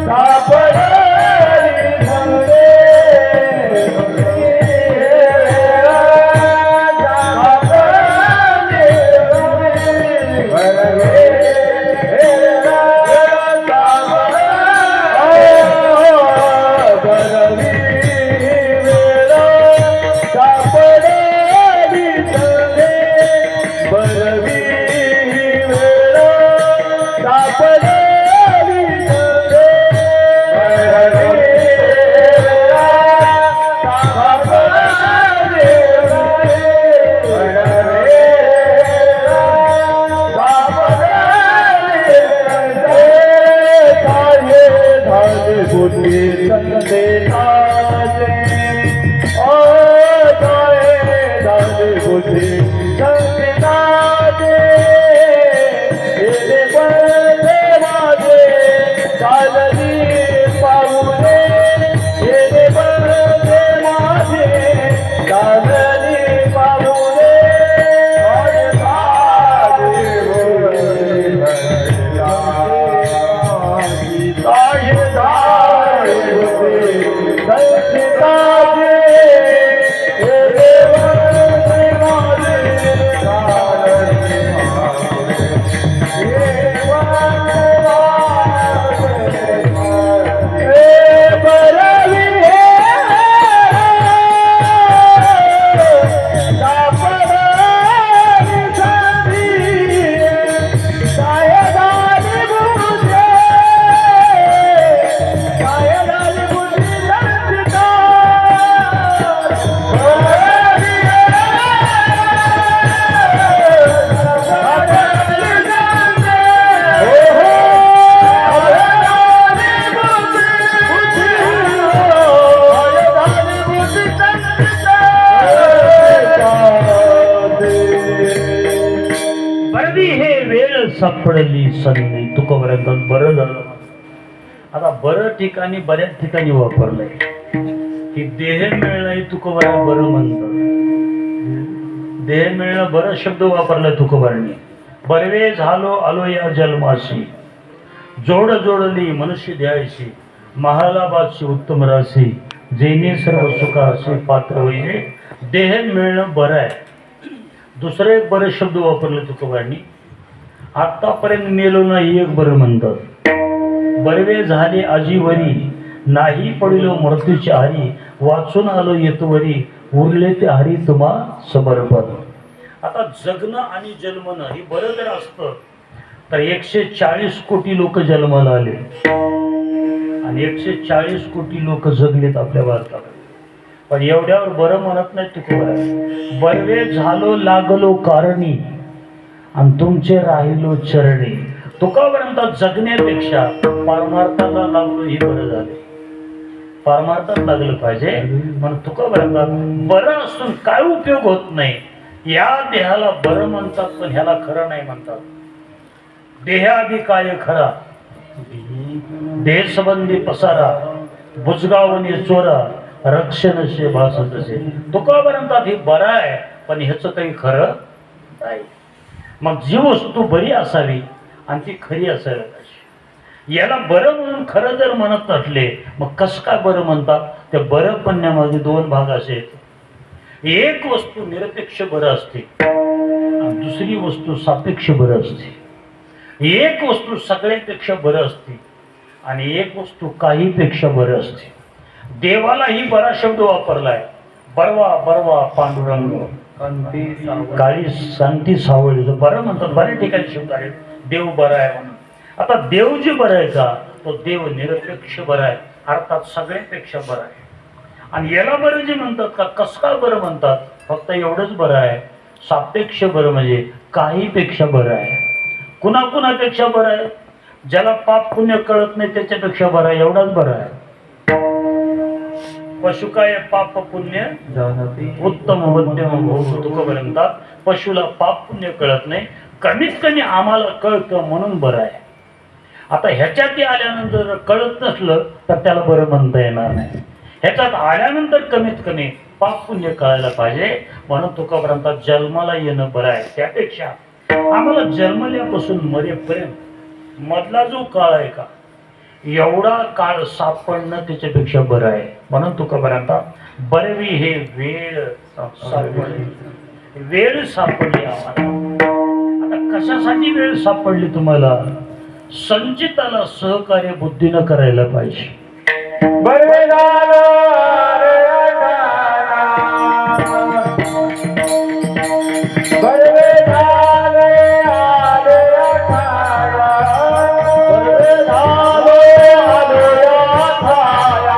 सापडाली संधी, परवी वेळा सापडाली संधी, परवी वेळा सापडली संधी. तुकोबारांचं बरं झालं. आता बरं ठिकाणी बऱ्याच ठिकाणी वापरलंय की देह मिळणं तुकोबारा बरं म्हणतात. देह मिळणं बरं शब्द वापरलाय तुकोबारांनी. बरवे झालो आलो या जन्माशी, जोड जोडली मनुष्य द्यायची, महालाबादची उत्तम राशी, जेणे सर्व सुखाशी पात्र होईने. देह मिळणं बरं आहे. दुसरं एक बरं शब्द वापरलं तुकोबारांनी. आतापर्यंत मेलो नाही एक बरं म्हणतात. बरवे झाले आजीवरी, नाही पडिलो मृत्यूच्या हारी, वाचून आलो येतवरी, उरले ते हरी तुम्हा समर्पण. आता जगणं आणि जन्मणं हे बरं जर असतं तर 140 कोटी लोक जन्माला आले आणि 140 कोटी लोक जगलेत आपल्या भारतात. पण एवढ्यावर बरं म्हणत नाही तुकोबारा. बरवे झालो लागलो कारणी आणि तुमचे राहिलो चरणी. तुकोबारांचा जगण्यापेक्षा पारमार्थाला लागलो हे बरं झाले. पारमार्थात लागलं पाहिजे म्हणून तुकोबारांचा बरं असून काय उपयोग होत नाही. या देहाला बरं म्हणतात पण ह्याला खरं नाही म्हणतात. देहादी काय खरा, देह संबंधी पसारा, बुजगावणी चोरा, रक्षण शे भासत असे. तुकोबारांतात हे बरं आहे पण ह्याचं काही खरं नाही. मग जी वस्तू बरी असावी आणि ती खरी असायला पाहिजे. याला बरं म्हणून खरं जर म्हणत असले मग कसं काय बरं म्हणतात? त्या बरं म्हणण्यामध्ये दोन भाग असे आहेत. एक वस्तू निरपेक्ष बरं असते आणि दुसरी वस्तू सापेक्ष बरं असते. एक वस्तू सगळ्यापेक्षा बरं असते आणि एक वस्तू काहीपेक्षा बरं असते. देवालाही बरा शब्द वापरलाय. बरवा बरवा पांडुरंग काळी शांती सावळी बरं म्हणतात. बऱ्याच ठिकाणी शब्द आहेत देव बरा आहे म्हणून. आता देव जे बरं आहे का तो देव निरपेक्ष बरा आहे, अर्थात सगळ्यापेक्षा बरा आहे. आणि याला बरं जे म्हणतात का कसं काय बरं म्हणतात? फक्त एवढंच बरं आहे. सापेक्ष बरं म्हणजे काहीपेक्षा बरं आहे. कुणाकुणापेक्षा बरं आहे? ज्याला पाप पुण्य कळत नाही त्याच्यापेक्षा बरं आहे, एवढाच बरं आहे. पशु काय पाप पुण्य उत्तम मध्यम भोग तुकोपर्यंत. पशुला पाप पुण्य कळत नाही, कमीत कमी आम्हाला कळतं म्हणून बरं आहे. आता ह्याच्यात आल्यानंतर जर कळत नसलं तर त्याला बरं म्हणता येणार नाही. ह्याच्यात आल्यानंतर कमीत कमी पाप पुण्य कळायला पाहिजे म्हणून तुकोपर्यंत जन्माला येणं बरं आहे. त्यापेक्षा आम्हाला जन्मल्यापासून मरेपर्यंत मधला जो काळ आहे का एवढा काळ सापडणं त्याच्यापेक्षा बरं आहे. म्हणून तुकोपर्यंत बरवी हे वेळ सापडली. वेळ सापडली आम्हाला. आता कशासाठी वेळ सापडली तुम्हाला? संचिताला सहकार्य बुद्धीनं करायला पाहिजे. बरे झालं रे बरे झाले आले अठाया. बरे झाले आले अठाया.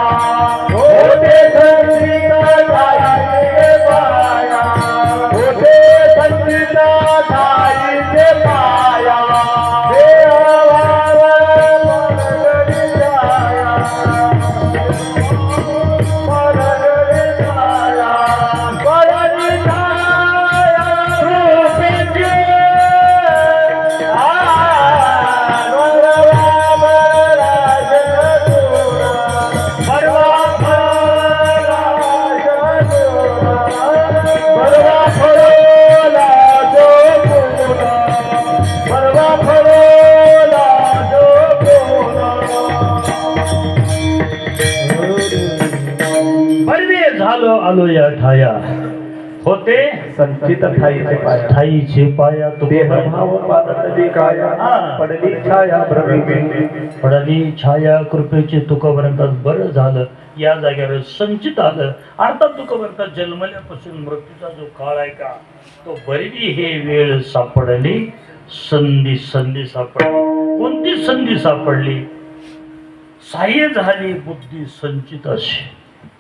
होते संचित ठाईचे पाया. होते संचित ठाईचे पाया. आलो या ठाया. होते संचित ठाईचे पाया. ठाईचे पाया. पडली छाया पडली छाया कृपेचे तुकोपर्यंत बरं झालं. या जागेवर संचित आलं. अर्थात तुकोपर्यंत जन्मल्यापासून मृत्यूचा जो काळ आहे का तो बरी हे वेळ सापडली. संधी संधी सापडली. कोणती संधी सापडली? सहाय्य झाली बुद्धी संचित अशी.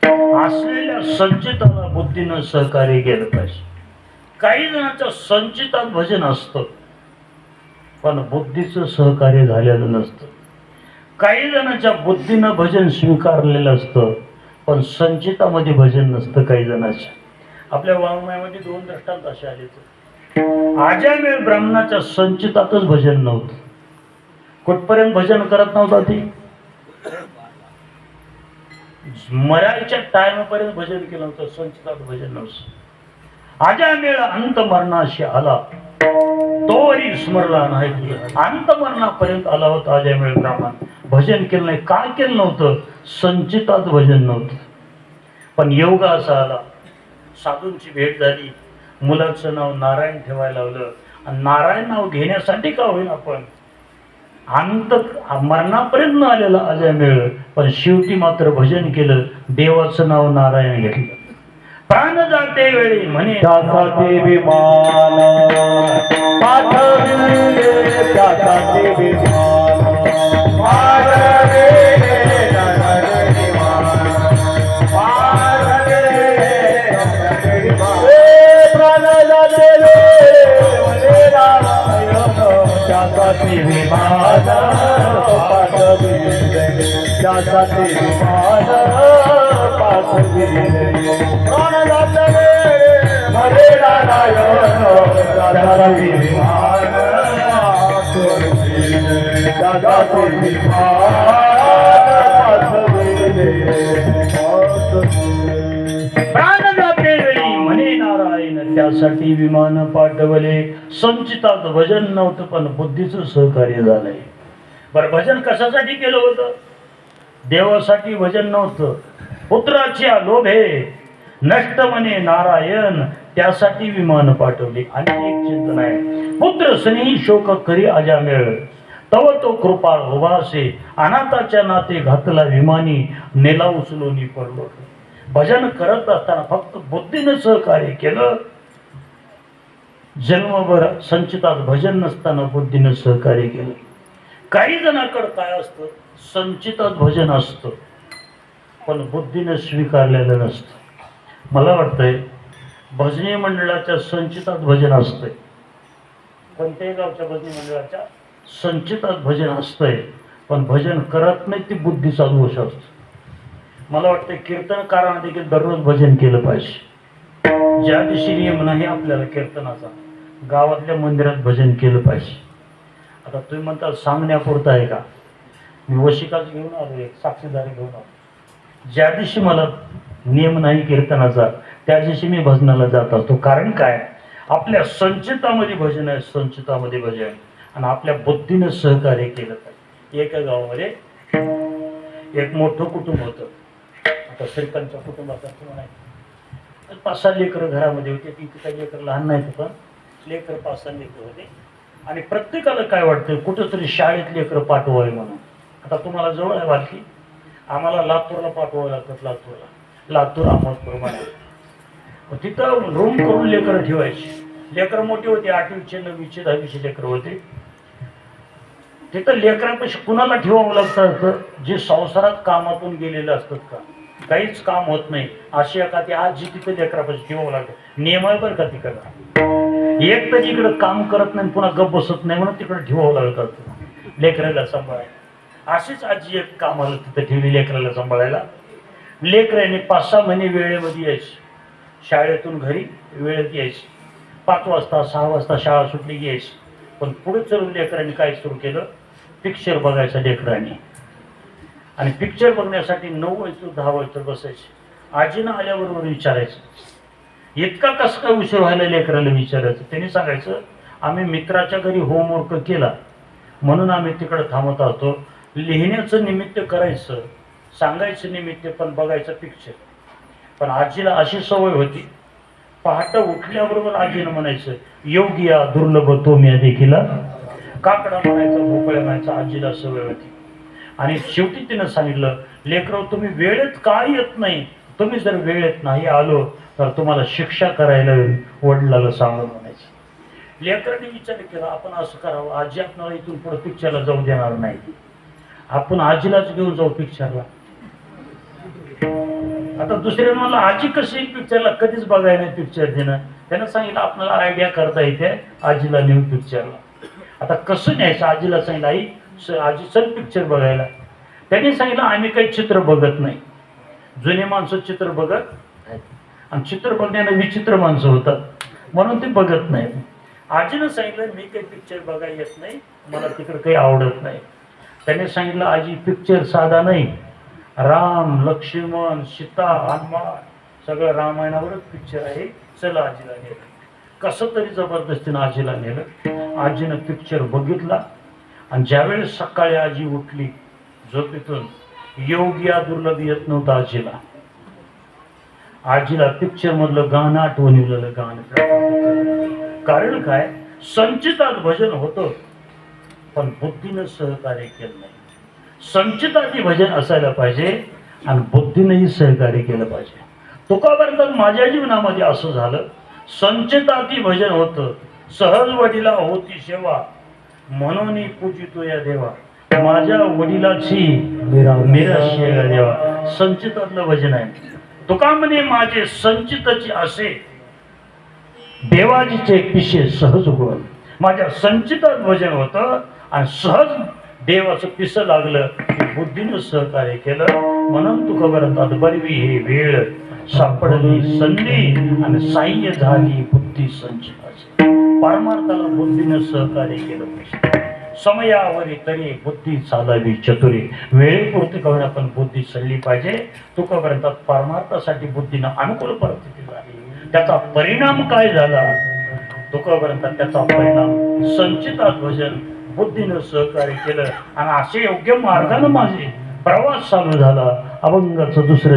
असलेल्या संचिताला बुद्धीनं सहकार्य केलं पाहिजे. काही जणांच्या संचितात भजन असतं पण बुद्धीचं सहकार्य झालेलं नसतं. काही जणांच्या बुद्धीनं भजन स्वीकारलेलं असतं पण संचितामध्ये भजन नसतं काही जणांच्या. आपल्या वाङ्मयामध्ये दोन दृष्टांत असे आले. आजन्य ब्राह्मणाच्या संचितातच भजन नव्हतं. कुठपर्यंत भजन करत नव्हता ती? मरायच्या टायमापर्यंत भजन केलं होतं. संचितात भजन नव्हतं. आजामेळ अंत मरणाशी आला तोवरी स्मरला नाही तुझं. अंत मरणापर्यंत आला होता आजामेळ ब्राह्मण. भजन केलं नाही. काय केलं नव्हतं? संचितात भजन नव्हतं. पण योग असा आला, साधूंची भेट झाली, मुलाचं नाव नारायण ठेवायला लावलं. आणि नारायण नाव घेण्यासाठी का होईल आपण अंत मरणापर्यंत न आलेला अजयमेळ पण शेवटी मात्र भजन केलं. देवाचं नाव नारायण घेतलं. प्राण जाते वेळी म्हणे त्यासाठी विमान पाठविले. त्यासाठी विमान पाठविले. प्राण जाते त्यासाठी विमान पाठविले. त्यासाठी विमान पाठविले. प्राण जाते हरे नारायण त्यासाठी विमान त्यासाठी विमान पाठविले. प्राण जाते वेळी म्हणे नारायण त्यासाठी विमान पाठवले. संचितात भजन नव्हतं पण बुद्धीचं सहकार्य झालंय. बरं, भजन कशासाठी केलं होतं? देवासाठी भजन नव्हतं. पुत्राच्या लोभे नष्ट म्हणे नारायण, त्यासाठी विमान पाठवले. आणि एक चिंतन आहे, पुत्र स्नेही शोक करी अजामेळ, तव तो कृपाळ उभासे, अनाथाच्या नाते घातला विमानी, नेला उचलून पडलो. भजन करत असताना फक्त बुद्धीनं सहकार्य केलं. जन्मभर संचितात भजन नसताना बुद्धीनं सहकार्य केलं. काही जणांकडे काय असतं, संचितात भजन असतं पण बुद्धीनं स्वीकारलेलं नसतं. मला वाटतंय भजनी मंडळाच्या संचितात भजन असतंय, कोणत्याही गावच्या भजनी मंडळाच्या संचितात भजन असतंय, पण भजन करत नाही, ती बुद्धीचा दोष असतो. मला वाटतं कीर्तनकारांना देखील दररोज भजन केलं पाहिजे. ज्या दिवशी नियम नाही आपल्याला कीर्तनाचा, गावातल्या मंदिरात भजन केलं पाहिजे. आता तुम्ही म्हणता सांगण्यापुरतं आहे का? मी वशिकाच घेऊन आलो, एक साक्षीदार घेऊन आलो. ज्या दिवशी मला नियम नाही कीर्तनाचा, त्या दिवशी मी भजनाला जात असतो. कारण काय, आपल्या संचितामध्ये भजन आहे, संचितामध्ये भजन, आणि आपल्या बुद्धीनं सहकार्य केलं पाहिजे. एका गावामध्ये एक मोठं कुटुंब होतं. आता श्रीकांतच्या कुटुंबासारखं म्हणायचं, 5-6 लेकरं घरामध्ये होते. तिथे काही लेकर लहान नाहीत, पण लेकर 5-6 लेकर होते. आणि प्रत्येकाला काय वाटतं, कुठंतरी शाळेत लेकरं पाठवावे म्हणून. आता तुम्हाला जवळ आहे वाटली, आम्हाला लातूरला पाठवावं लागतं. लातूर अहमदप्रमाणे तिथं रूम करून लेकरं ठेवायची. लेकरं मोठी होती, 8वीचे 9वीचे 10वीचे लेकरं होते. तिथं लेकरांपाशी कुणाला ठेवावं लागतं, जे संसारात कामातून गेलेले असतात, का काहीच काम होत नाही अशी एखादी आजी तिथे लेकरापाशी ठेवावं लागतं. नियम आहे बरं का तिकडं. एक तर इकडं काम करत नाही, पुन्हा गप बसत नाही, म्हणून तिकडं ठेवावं लागतं लेकराला सांभाळायला. अशीच आजी एक कामाला तिथं ठेवली लेकराला सांभाळायला. लेकराने 5-6 महिने वेळेमध्ये यायची, शाळेतून घरी वेळेत यायची. 5 वाजता 6 वाजता शाळा सुटली की यायची. पण पुढे चलून लेकरांनी काय सुरू केलं, पिक्चर बघायचा लेकरांनी. आणि पिक्चर बघण्यासाठी 9 वाजता 10 वाजता बसायचे. आजीनं आल्याबरोबर विचारायचं, इतका कसं काय उशीर व्हायला, लेकराला विचारायचं. त्यांनी सांगायचं, आम्ही मित्राच्या घरी होमवर्क केला म्हणून आम्ही तिकडं थांबत असतो. लिहिण्याचं निमित्त करायचं, सांगायचं निमित्त, पण बघायचं पिक्चर. पण आजीला अशी सवय होती, पहाटे उठल्याबरोबर आजीनं म्हणायचं, योगिया दुर्लभ तो म्या देखील, काकडा म्हणायचा, भोपळ्या म्हणायचा. आजीला सवय होती. आणि शेवटी तिनं सांगितलं, लेकरं तुम्ही वेळेत का येत नाही, तुम्ही जर वेळेत नाही आलो तर तुम्हाला शिक्षा करायला वडिलाला सांगून म्हणायचं. लेकरांनी विचार केला, आपण असं करावं, आजी आपल्याला इथून पुढे पिक्चरला जाऊ देणार नाही, आपण आजीलाच घेऊन जाऊ पिक्चरला. आता दुसऱ्यानं म्हणलं, आजी कशी येईल पिक्चरला, कधीच बघायला नाही पिक्चर देणं. त्यानं सांगितलं, आपल्याला आयडिया करता येते, आजीला नेऊ पिक्चरला. आता कसं न्यायचं, आजीला सांगितलं, आई आजी चल पिक्चर बघायला. त्यांनी सांगितलं, आम्ही काही चित्र बघत नाही, जुने माणसं चित्र बघत, आणि चित्र बघण्याला विचित्र माणसं होतात म्हणून ते बघत नाही. आजीनं सांगितलं, मी काही पिक्चर बघायला येत नाही, मला तिकडं काही आवडत नाही. त्याने सांगितलं, आजी पिक्चर साधा नाही, राम लक्ष्मण सीता हनुमान सगळं रामायणावरच पिक्चर आहे, चला आजीला नेलं. कसं तरी जबरदस्तीनं आजीला नेलं. आजीनं पिक्चर बघितला. आणि ज्यावेळेस सकाळी आजी उठली झोपेतून, योगिया दुर्लभ येत नव्हतं आजीला. आजीला पिक्चर मधलं गाणं आठवणीवलं गाणं. कारण काय, संचितात भजन होतं पण बुद्धीनं सहकार्य केलं नाही. संचिताची भजन असायला पाहिजे आणि बुद्धीनेही सहकार्य केलं पाहिजे. तुकाबरोबर माझ्या जीवनामध्ये असं झालं, संचिताची भजन होतं, सहज वडिला होती सेवा, म्हणून पूजितो या देवा, माझ्या वडिलाची निराशे देवा. संचितातलं भजन आहे. तुका म्हणे, माझे संचिताची असे देवाजीचे पिशे सहज गुण. माझ्या संचितात भजन होतं आणि सहज देवाचं पिस लागलं की बुद्धीनं सहकार्य केलं. म्हणून तुका म्हणतात, बरवी हे वेळ सापडली संधी आणि साह्य झाली बुद्धी संचिताची. परमार्थाला बुद्धीनं सहकार्य केलं पाहिजे. समयावरी तरी बुद्धी चालावी चतुरी. वेळेपुरती करून आपण बुद्धी चालली पाहिजे. तुका म्हणतात, परमार्थासाठी बुद्धीनं अनुकूल परिस्थिती झाली, त्याचा परिणाम काय झाला? तुका म्हणतात, त्याचा परिणाम संचितात भजन बुद्धीनं सहकार्य केलं आणि असे योग्य मार्गानं माझे प्रवास चालू झाला. अभंगाचं दुसरं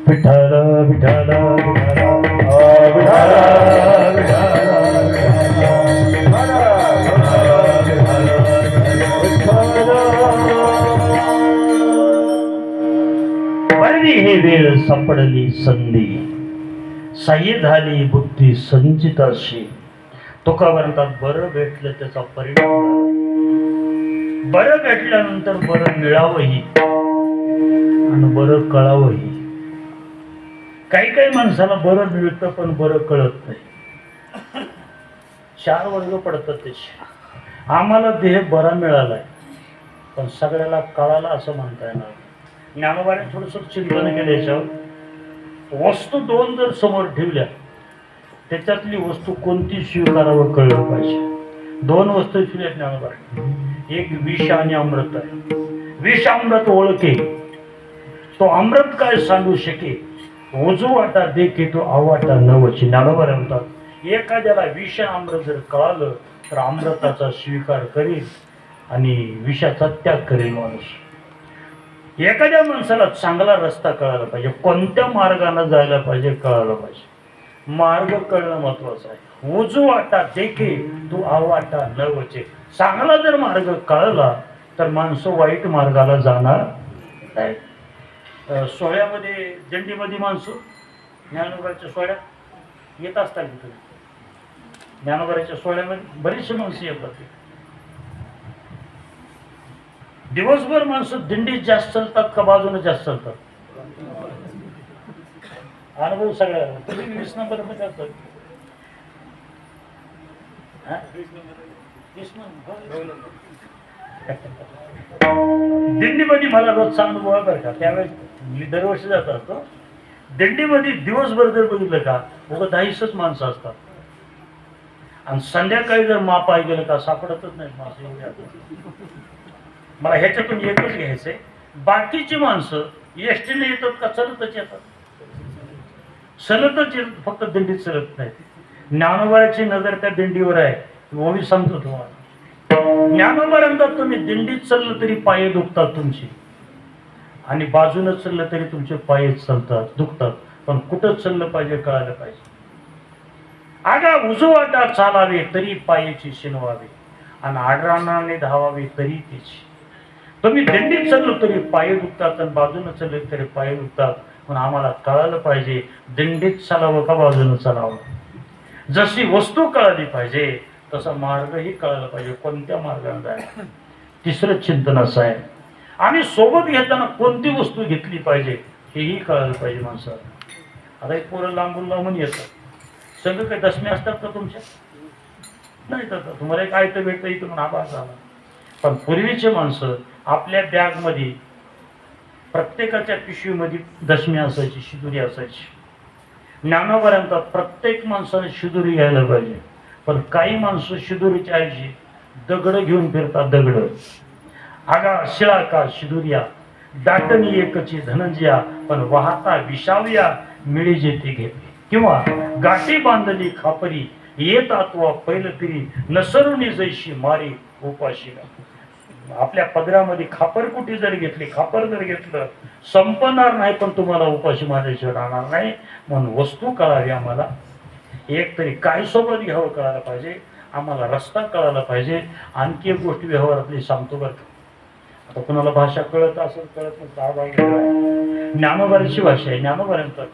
विठ्ठल विठ्ठल बरली हे वेळ सापडली संधी, साई झाली बुद्धी संचिताशी. तुका म्हणतात बरं भेटलं त्याचा परिणाम झाला. बरं भेटल्यानंतर बरं मिळावंही आणि बरं कळावंही. काही काही माणसाला बरं मिळतं पण बरं कळत नाही. 4 वर्ग पडतात त्याचे. आम्हाला देह बरा मिळालाय पण सगळ्याला कळाला असं म्हणता येणार. ज्ञानोबाने थोडस चिंतन केलं याच्यावर. वस्तू 2 जर समोर ठेवल्या त्याच्यातली वस्तू कोणती स्वीकारावं कळलं पाहिजे. 2 वस्तू ठेवल्या ज्ञानोबाने. एक विष आणि अमृत आहे. विष अमृत ओळखे तो अमृत काय सांगू शके. ओजू वाटा देखे तो आवाटा नवची. ज्ञानोबा म्हणतात एखाद्याला विष अमृत जर कळालं तर अमृताचा स्वीकार करेल आणि विषाचा त्याग करेल माणूस. एखाद्या माणसाला चांगला रस्ता कळायला पाहिजे. कोणत्या मार्गाने जायला पाहिजे कळायला पाहिजे. मार्ग कळणं महत्वाचं आहे. ओजू वाटा देखे तू आवाटा नवचे. चांगला जर मार्ग कळला तर माणसं वाईट मार्गाला जाणार नाही. सोहळ्यामध्ये दिंडीमध्ये माणसं ज्ञानोबाच्या सोहळ्यात येत असतात. तिथे ज्ञानोबाच्या सोहळ्यामध्ये बरीचशी माणसं येतात. दिवसभर माणसं दिंडीत जास्त चालतात का बाजूने जास्त चालतात? अनुभव सगळ्या. तुम्ही 20 नंबर मध्ये असतात. दिंडीमध्ये मला रोजचा अनुभव आहे बरं का. त्यावेळेस मी दरवर्षी जात असतो. दिंडीमध्ये दिवसभर जर बघितलं का उगा 10च माणसं असतात आणि संध्याकाळी जर मापाय गेलं का सापडतच नाही माणसं एवढी. मला ह्याच्यातून एकच घ्यायचंय. बाकीची माणसं एसटीने येतात का चलतच येतात? चलतच येतात. फक्त दिंडीत चलत नाहीत. ज्ञानोबाची नजर त्या दिंडीवर आहे. मी सांगतो तुम्हाला. ज्ञानोबा म्हणतात तुम्ही दिंडीत चाललं तरी पाय दुखतात तुमची आणि बाजूनं चाललं तरी तुमचे पाय चालतात दुखतात. पण कुठं चाललं पाहिजे कळायला पाहिजे. आगा उजवाटा चालावे तरी पायाची शिनवावे आणि आडरानाने धावावे तरी तिची. तुम्ही दिंडीत चाललो तरी पाय दुखतात आणि बाजूने चालले तरी पाय दुखतात. पण आम्हाला कळायला पाहिजे दिंडीत चालावं का बाजूने चालावं. जशी वस्तू कळाली पाहिजे तसा मार्गही कळायला पाहिजे, कोणत्या मार्गाने जायला. तिसरं चिंतन असं आहे. आणि सोबत घेताना कोणती वस्तू घेतली पाहिजे हेही कळायला पाहिजे माणसाला. आता एक पोरं लांबून लांबून येतात, सगळं काही दशमी असतात का तुमच्या? नाही तर तुम्हाला एक आयतं भेटतं इथं म्हणून आभार झाला. पण पूर्वीचे माणसं आपल्या बॅगमध्ये प्रत्येकाच्या पिशवीमध्ये दशमी असायची, शिदुरी असायची. ज्ञानोबा प्रत्येक माणसाने शिदुरी घ्यायला पाहिजे. पण काही माणसं शिदुरीच्या ऐवजी दगड घेऊन फिरतात. दगड आगा शिळा का शिदुरिया दाटणी एकची धनंजया पण वाहता विषावया मिळी जेथे घेते. किंवा गाठी बांधली खापरी येत आतवा पैलकरी नसरुनी जैशी मारी उपाशीला. आपल्या पदरामध्ये खापर कुठे जर घेतली, खापर जर घेतलं संपणार नाही, पण तुम्हाला उपाशी मारायची राहणार नाही. म्हणून वस्तू कळावी आम्हाला. एक तरी काय सोबत घ्यावं कळायला पाहिजे, आम्हाला रस्ता कळायला पाहिजे. आणखी एक गोष्ट व्यवहारातली सांगतो बरं का. आता कुणाला भाषा कळत असेल कळत नसेल, ज्ञानोबाची भाषा आहे. ज्ञानोबांचा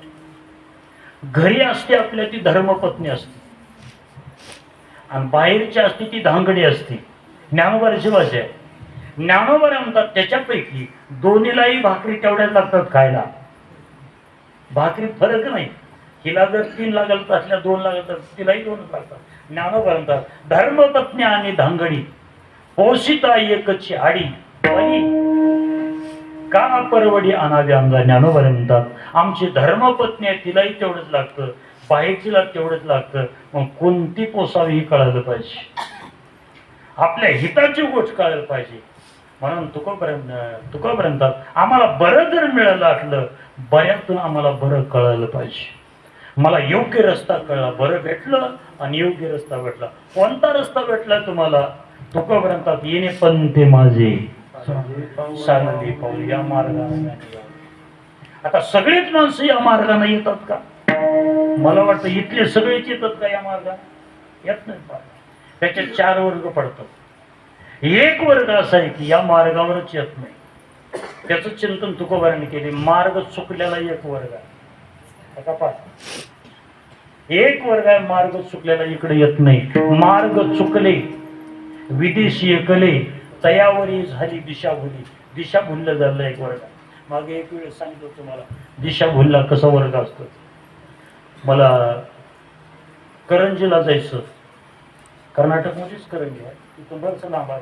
घरी असते आपल्या ती धर्मपत्नी असते आणि बाहेरची असते ती धांगडी असते. ज्ञानोबाची भाषा आहे. ज्ञानोबा म्हणतात त्याच्यापैकी दोन्हीलाही भाकरी तेवढ्याच लागतात खायला. भाकरी फरक नाही. हिला जर 3 लागत असल्या 2 लागत तिलाही 2च लागतात. ज्ञानोबा म्हणतात धर्मपत्नी आणि धांगडी पोषिता एकची आडी का परवडी आणावी अंगा. ज्ञानोबा म्हणतात आमची धर्मपत्नी आहे तिलाही तेवढंच लागतं, बाहेरचीला तेवढंच लागतं. मग कोणती पोसावी ही कळायला पाहिजे, आपल्या हिताची गोष्ट कळायला पाहिजे. म्हणून तुकोपर्यंत आम्हाला बरं जर मिळालं असलं बऱ्यातून आम्हाला बरं कळायला पाहिजे. मला योग्य रस्ता कळला, बरं भेटलं आणि योग्य रस्ता भेटला. कोणता रस्ता भेटला तुम्हाला? तुकोपर्यंत येणे पंथे माझे सांगली पाऊल या मार्गाने. आता सगळेच माणसं या मार्गाने येतात का? मला वाटतं इथले सगळेच येतात का या मार्गाने? येत नाही. त्याचे 4 वर्ग पडतात. एक वर्ग असा आहे की या मार्गावरच येत नाही. त्याचं चिंतन तुकोबारांनी केले. मार्ग चुकलेला एक वर्ग आहे. आता पहा, एक वर्ग आहे मार्ग चुकलेला, इकडे येत नाही. मार्ग चुकले विदेशी एकले तयावरी झाली दिशा भुली. दिशा भुललं झालं एक वर्ग. मागे एक वेळ सांगितलं तुम्हाला दिशा भुलला कसा वर्ग असतो. मला करंजीला जायचं, कर्नाटकमध्येच करंजी आहे, तिथून बरंच लांब आहे.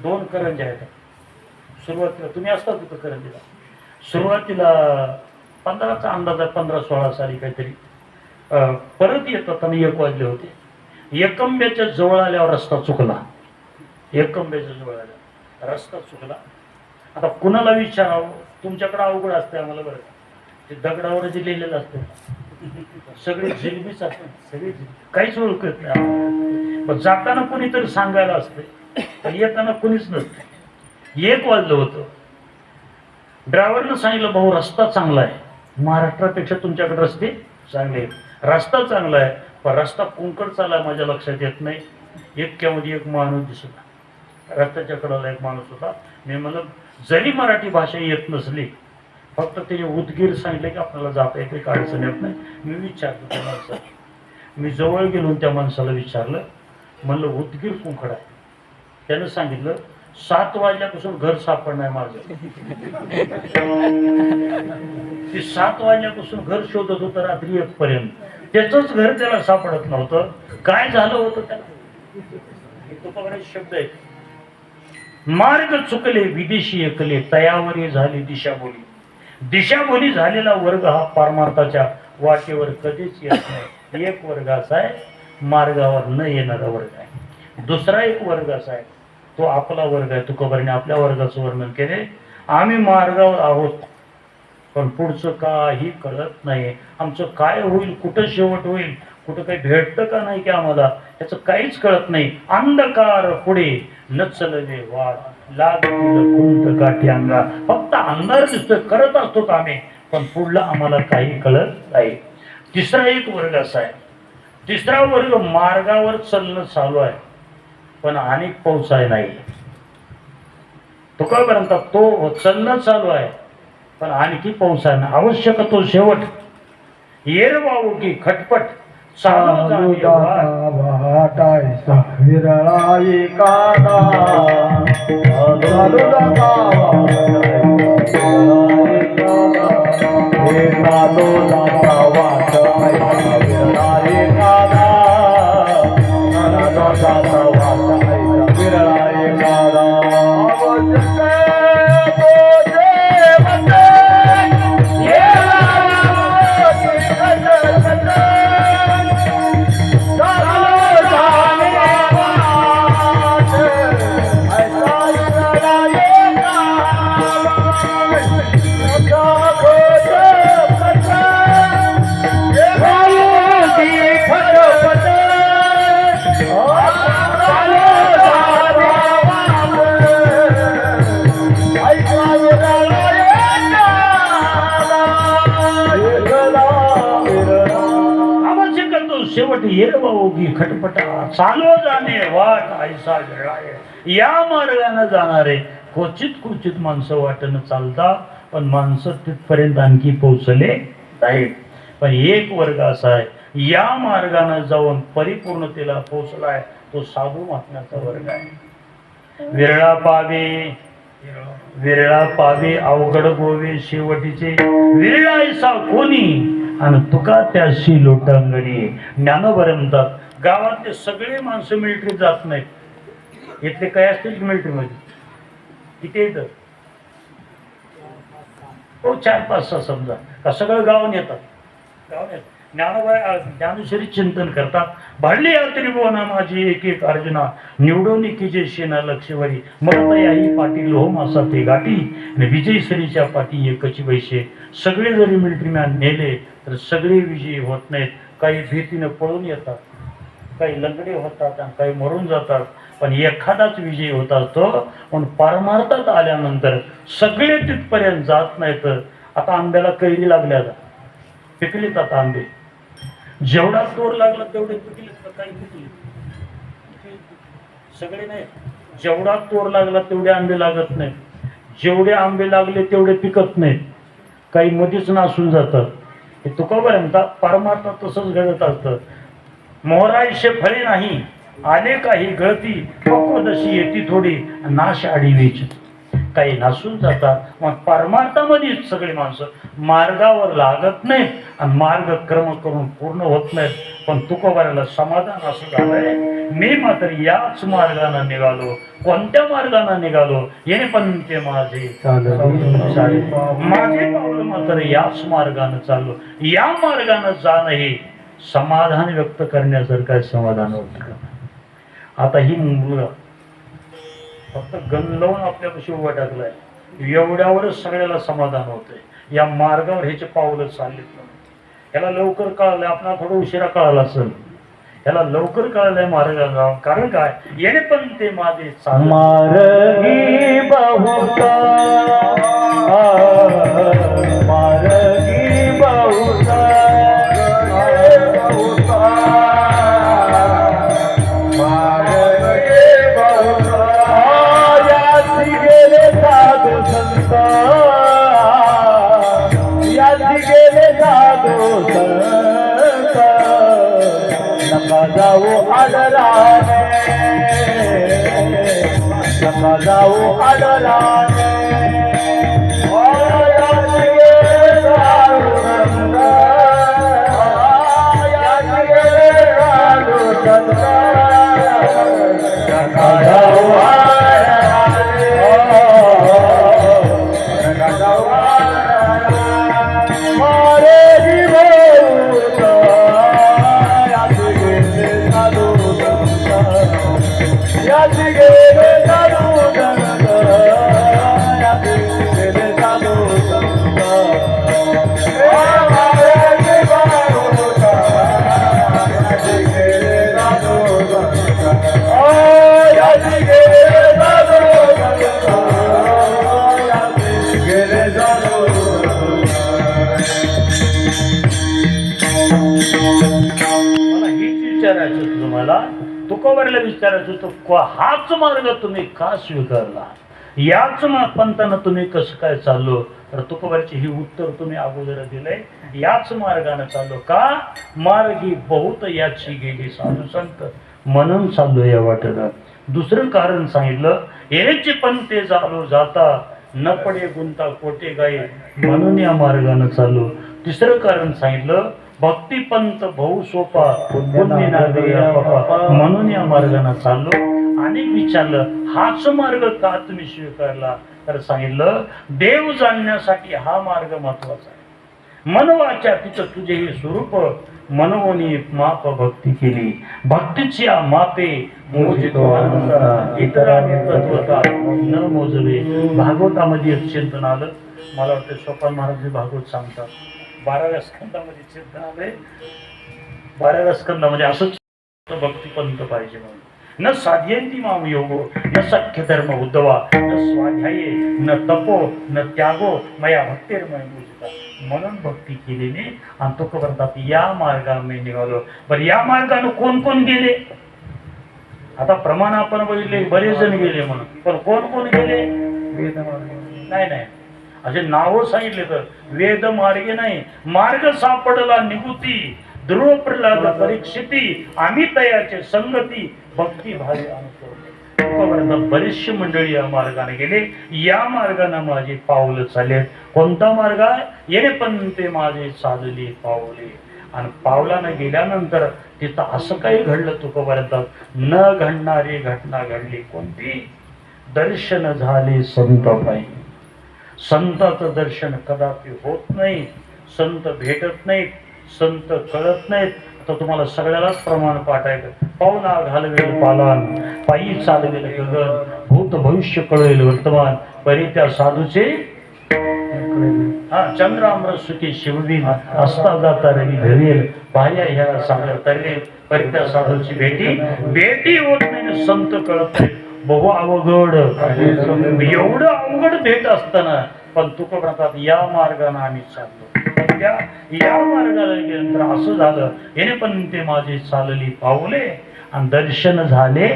2 करंजी आहेत. सुरुवातीला तुम्ही असता तिथं करंजीला. सुरुवातीला 15चा अंदाज आहे, 15-16 साली काहीतरी. परत येतात आणि 1 वाजले होते. एकंब्याच्या जवळ आल्यावर रस्ता चुकला. एकंब्याच्या जवळ आल्यावर रस्ता चुकला. आता कुणाला विचारावं? तुमच्याकडे अवघड असते आम्हाला बरं का. ते दगडावर जे लिहिलेलं असतं सगळे जिलबीच असते, सगळे काहीच ओळखत नाही. पण जाताना कोणीतरी सांगायला असते पण येताना कोणीच नसते. 1 वाजलं होतं. ड्रायव्हरनं सांगितलं भाऊ रस्ता चांगला आहे, महाराष्ट्रापेक्षा तुमच्याकडे रस्ते चांगले आहेत. रस्ता चांगला आहे पण रस्ता कुंकड चालला माझ्या लक्षात येत नाही. इतक्यामध्ये एक माणूस दिसला. रस्त्याच्या कडेला एक माणूस होता. मी म्हणलं जरी मराठी भाषा येत नसली फक्त त्याने उदगीर सांगितलं की आपल्याला जाता येते, काही अडचण येत नाही. मी विचारलं त्या माणसाला. मी जवळ गेलो त्या माणसाला विचारलं, म्हणलं उदगीर कुंकड आहे. त्यानं सांगितलं 7 वाजल्यापासून घर सापडणार माझं. ते 7 वाजल्यापासून घर शोधत होतं रात्री 1 पर्यंत. त्याचंच घर त्याला सापडत नव्हतं. काय झालं होतं त्याला? तो शब्द आहे. मार्ग चुकले विदेशी एकले तयावरी झाली दिशाभोली. दिशाभोली झालेला वर्ग हा परमार्थाच्या वाटेवर कधीच येत नाही. एक वर्ग असा आहे मार्गावर न येणारा वर्ग आहे. दुसरा एक वर्ग असा आहे तो आपला वर्ग आहे. तुकोबाराने आपल्या वर्गाचं वर्णन केले. आम्ही मार्गावर आहोत पण पुढचं काही कळत नाही. आमचं काय होईल, कुठं शेवट होईल, कुठं काही भेटतं का नाही की आम्हाला त्याचं काहीच कळत नाही. अंधकार पुढे न चलले वाट लागतील कुंट काठी अंगा. फक्त अंधार दिसतोय, करत असतो आम्ही पण पुढलं आम्हाला काही कळत नाही. तिसरा एक वर्ग असा आहे तिसरा वर्ग मार्गावर चालणं चालू आहे पण अनेक पाऊस आहे नाही. तुकापर्यंत तो चालणं चालू आहे पण आणखी पाऊस आहे ना. आवश्यक तो शेवट येर वाहू की खटपट चालू जाणे वाट. वाटायचा विरळा एकादा चालू जाता हे चालू जाता वाटायचा विरळा एकादा चालू जाता वाटायचा विरळा एकादा शेवट येरवाओगी खटपटा चालो जाणे वाट ऐसा वेळाय. या मार्गाने जाणारे क्वचित क्वचित माणसं वाटेनं चालतात पण माणसं तिथपर्यंत आणखी पोहोचले नाहीत. पण एक वर्ग असा आहे या मार्गाने जाऊन परिपूर्णतेला पोहोचलाय तो साधू महात्म्याचा वर्ग आहे. विरळा पावे अवघड गोवे शेवटीचे विरळायसा कोणी आणि तुका त्याशी लोटांगणी. ज्ञानोबा म्हणतात गावातले सगळे माणसं मिलिटरीत जात नाहीत. इथले काय असतील मिलिटरी मध्ये किती येतं हो 4-5-6 समजा का सगळं गावात येतात. ज्ञानोबा ज्ञानेश्वरी चिंतन करतात. भाडली या त्रिभुवना माझी एक एक अर्जुना निवडून एकीचे शेना लक्षवरी मग याही पाठी लोह असा ते गाठी आणि विजयश्रीच्या पाठी एकची वैशे. सगळे जरी मिलिटरी मॅन नेले तर सगळे विजयी होत नाहीत. काही भीतीनं पळून येतात, काही लंगडे होतात आणि काही मरून जातात पण एखादाच विजयी होत असतो. पण पारमार्थात आल्यानंतर सगळे तिथपर्यंत जात नाहीत. आता आंब्याला कैरी लागल्या पिकलीत. आता आंबे जेवढा तोर लागला तेवढे पिकले काही पिकले सगळे नाही. जेवढा तोर लागला तेवढे आंबे लागत नाहीत. जेवढे आंबे लागले तेवढे पिकत नाहीत. काही मधीच नासून जातात. हे तुकोबा परमात्मा तसंच घडत असतं. मोहरायशे फळे नाही आले काही गळती पक्वदशी येती थोडी नाश आडीवेच. काही नासून जातात. मग परमार्थामध्ये सगळे माणसं मार्गावर लागत नाहीत आणि मार्ग क्रम करून पूर्ण होत नाहीत. पण तुकोबाला समाधान असं झालंय मी मात्र याच मार्गाने निघालो. कोणत्या मार्गाने निघालो येणे पण ते माझे पावलं मात्र याच मार्गाने चाललो. या मार्गाने जाणं हे समाधान व्यक्त करण्यासारखं समाधान होत. आता ही मुलगा फक्त गण लावून आपल्यापाशी उभा टाकलाय एवढ्यावरच सगळ्याला समाधान होतंय. या मार्गावर ह्याचे पावलं चाललेत. याला लवकर कळालंय. आपला थोडं उशिरा कळाला असेल. याला लवकर कळालंय मार्गावर. कारण काय येणे पण ते माझे मार्गी बहुता मार्गी बहुता जाऊ आडराने नका जाऊ आडराने मला हीच विचारायचं तुम्हाला, तुकोबाराला विचारायचं होतं, हाच मार्ग तुम्ही का स्वीकारला, याच पंथानं तुम्ही कसं काय चाललो? तर तुकोबाराची ही उत्तर तुम्ही अगोदर दिलंय, याच मार्गाने चाललो का, मार्गी बहुत याची गेली साधू संत, म्हणून चाललो या वाटेला. दुसरं कारण सांगितलं, येण्याचे पंथे चालू जाता, न पडे गुंता कोटे गाई, म्हणून या मार्गाने चाललो. तिसरं कारण सांगितलं, भक्तिपंथ भाऊ सोपा, म्हणून या मार्गाने चाललो. आणि विचारलं, हाच मार्ग का तुम्ही स्वीकारला? तर सांगितलं, देव जाणण्यासाठी हा मार्ग महत्वाचा आहे. मनवाच्या तिचं तुझे हे स्वरूप, मनवनी माप भक्ती केली, भक्तीची मापे मोजितो आनंद, इतरांनी तत्वता न मोजवे. भागवतामध्ये एक चिंतन आलं, मला वाटतं सोपान महाराज भागवत सांगतात, 12व्या स्कंदामध्ये चिंतन आलंय. 12व्या स्कंदामध्ये असंच भक्तिपंथ पाहिजे म्हणून, न साध्यंती माम योगो, न सख्य धर्म उद्धवा, न स्वाध्याये, न तपो, न त्यागो, मया भक्तिर्मय पूजिता. म्हणून भक्ती केलेली. आणि तो म्हणतात, या मार्गाने निघालो. बरं, या मार्गाने कोण कोण गेले? आता प्रमाण आपण बघितले, बरेच जण गेले म्हणून, पण कोण कोण गेले? नाही, असे नाव सांगितले तर वेद मार्गे नाही, मार्ग सापडला निगुती, ध्रुव प्रल्हाद परीक्षिती, आम्ही तयाचे संगती, भक्ती भावी अनुसरणे. बरीचशी मंडळी या मार्गाने गेले. या मार्गाने माझे पाऊल चालले. कोणता मार्ग आहे? येणे पण ते माझे चालले पाऊले. आणि पावलानं गेल्यानंतर तिथं असं काही घडलं, तुकोबारात न घडणारी घटना घडली. कोणती? दर्शन झाले संत पायी. संताचं दर्शन कदापि होत नाही, संत भेटत नाहीत, संत कळत नाहीत. तर तुम्हाला सगळ्यालाच प्रमाण पाठायचं, पाहुणा घालवेल पालान, पायी चालवेल गगन, भूत भविष्य कळवेल वर्तमान, परी त्या साधूचे चंद्राम्र सुखी शिवदिन, असता जाता रवी धरेल, पाया ह्या सागर तरेल, परी त्या साधूची भेटी होत नाही, संत कळत नाही. बहु अवघड, एवढं अवघड भेट असताना पण तुका म्हणतात, या मार्गाने आम्ही चाललो. या मार्गाला गेल्यानंतर असं झालं, येणे पण ते माझे चालली पावले, आणि दर्शन झाले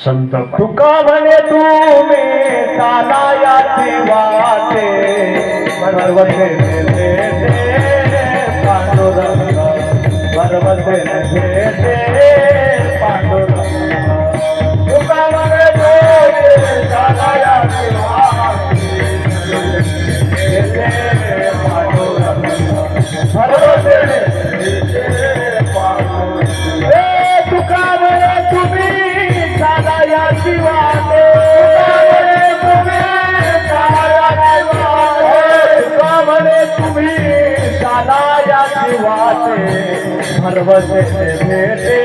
संत. तुका म्हणे तुम्ही चालायाची वाटे, पर्वते पांडुरंग, पर्वते पांडुरंग. तुका म्हणे तुम्ही चालायाची वाटे, पांडुरंग, पर्वते तुका म्हणे तुम्ही चालायाची वाटे, तुका म्हणे तुम्ही चालायाची वाटे, पर्वते भेटे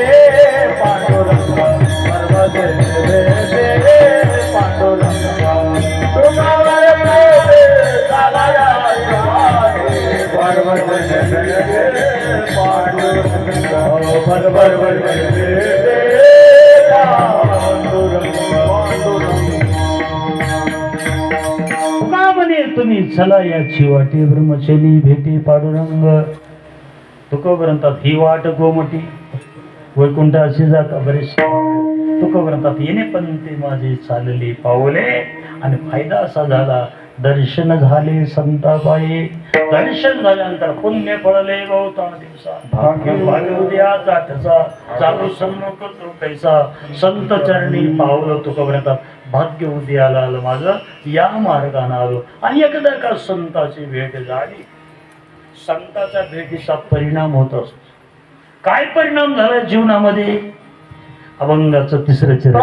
पांडुरंग, पर्वते भेटे पांडुरंग. तुका म्हणे चालायाची वाटे, पर्वते भेटे पांडुरंग, पर्वते भेटे पांडुरंग, पांडुरंग. तुका म्हणे तुम्ही चला याची वाटे, ब्रह्मचली भेटे पांडुरंग. तुकोबरंतात ही वाट गोमटी, वैकुंठाशी जाता बरेच. तुकोबरंतात येणे पण ते माझे चालले पावले. आणि फायदा असा झाला, दर्शन झाले संताबाई. दर्शन झाल्यानंतर पुण्य फळले गौतम दिवसा, भाग्य उद्या जाठचा, चालू सन्मुख तो कैसा, संत चरणी पावलं. तुकोबरंतात भाग्य उद्याला आलं माझं, या मार्गाने आलो. आणि एकदा का संताची भेट झाली, संताच्या भेटीचा परिणाम होत असतो. काय परिणाम झाला जीवनामध्ये? अभंगाचं तिसरं चरण.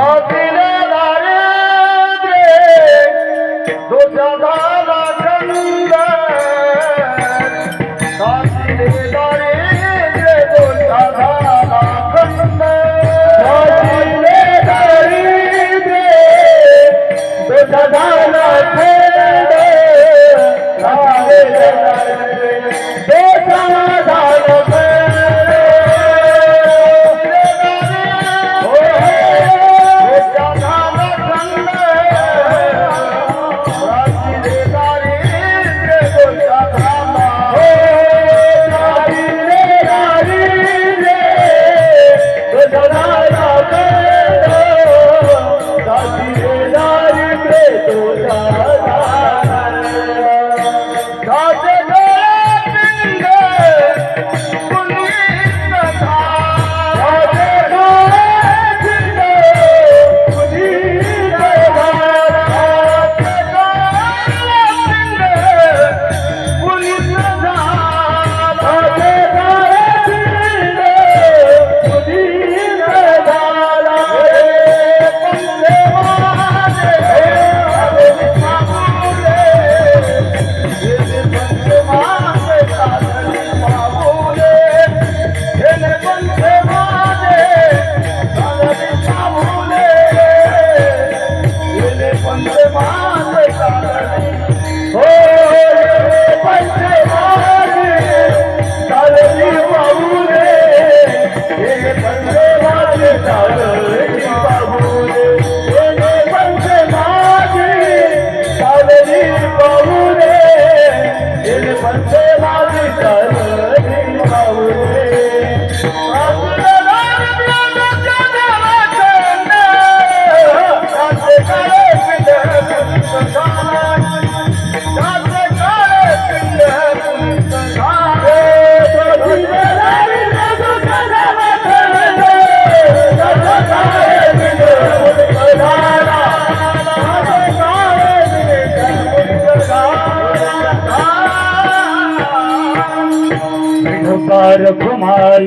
तुकार घुमाई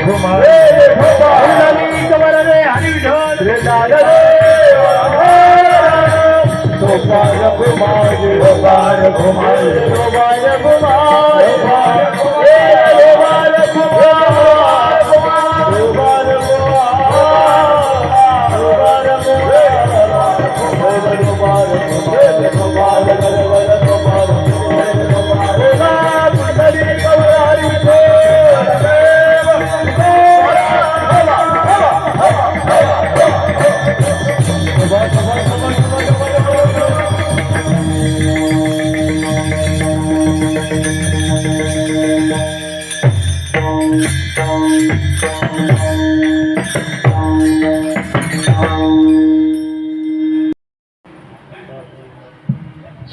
घुमाई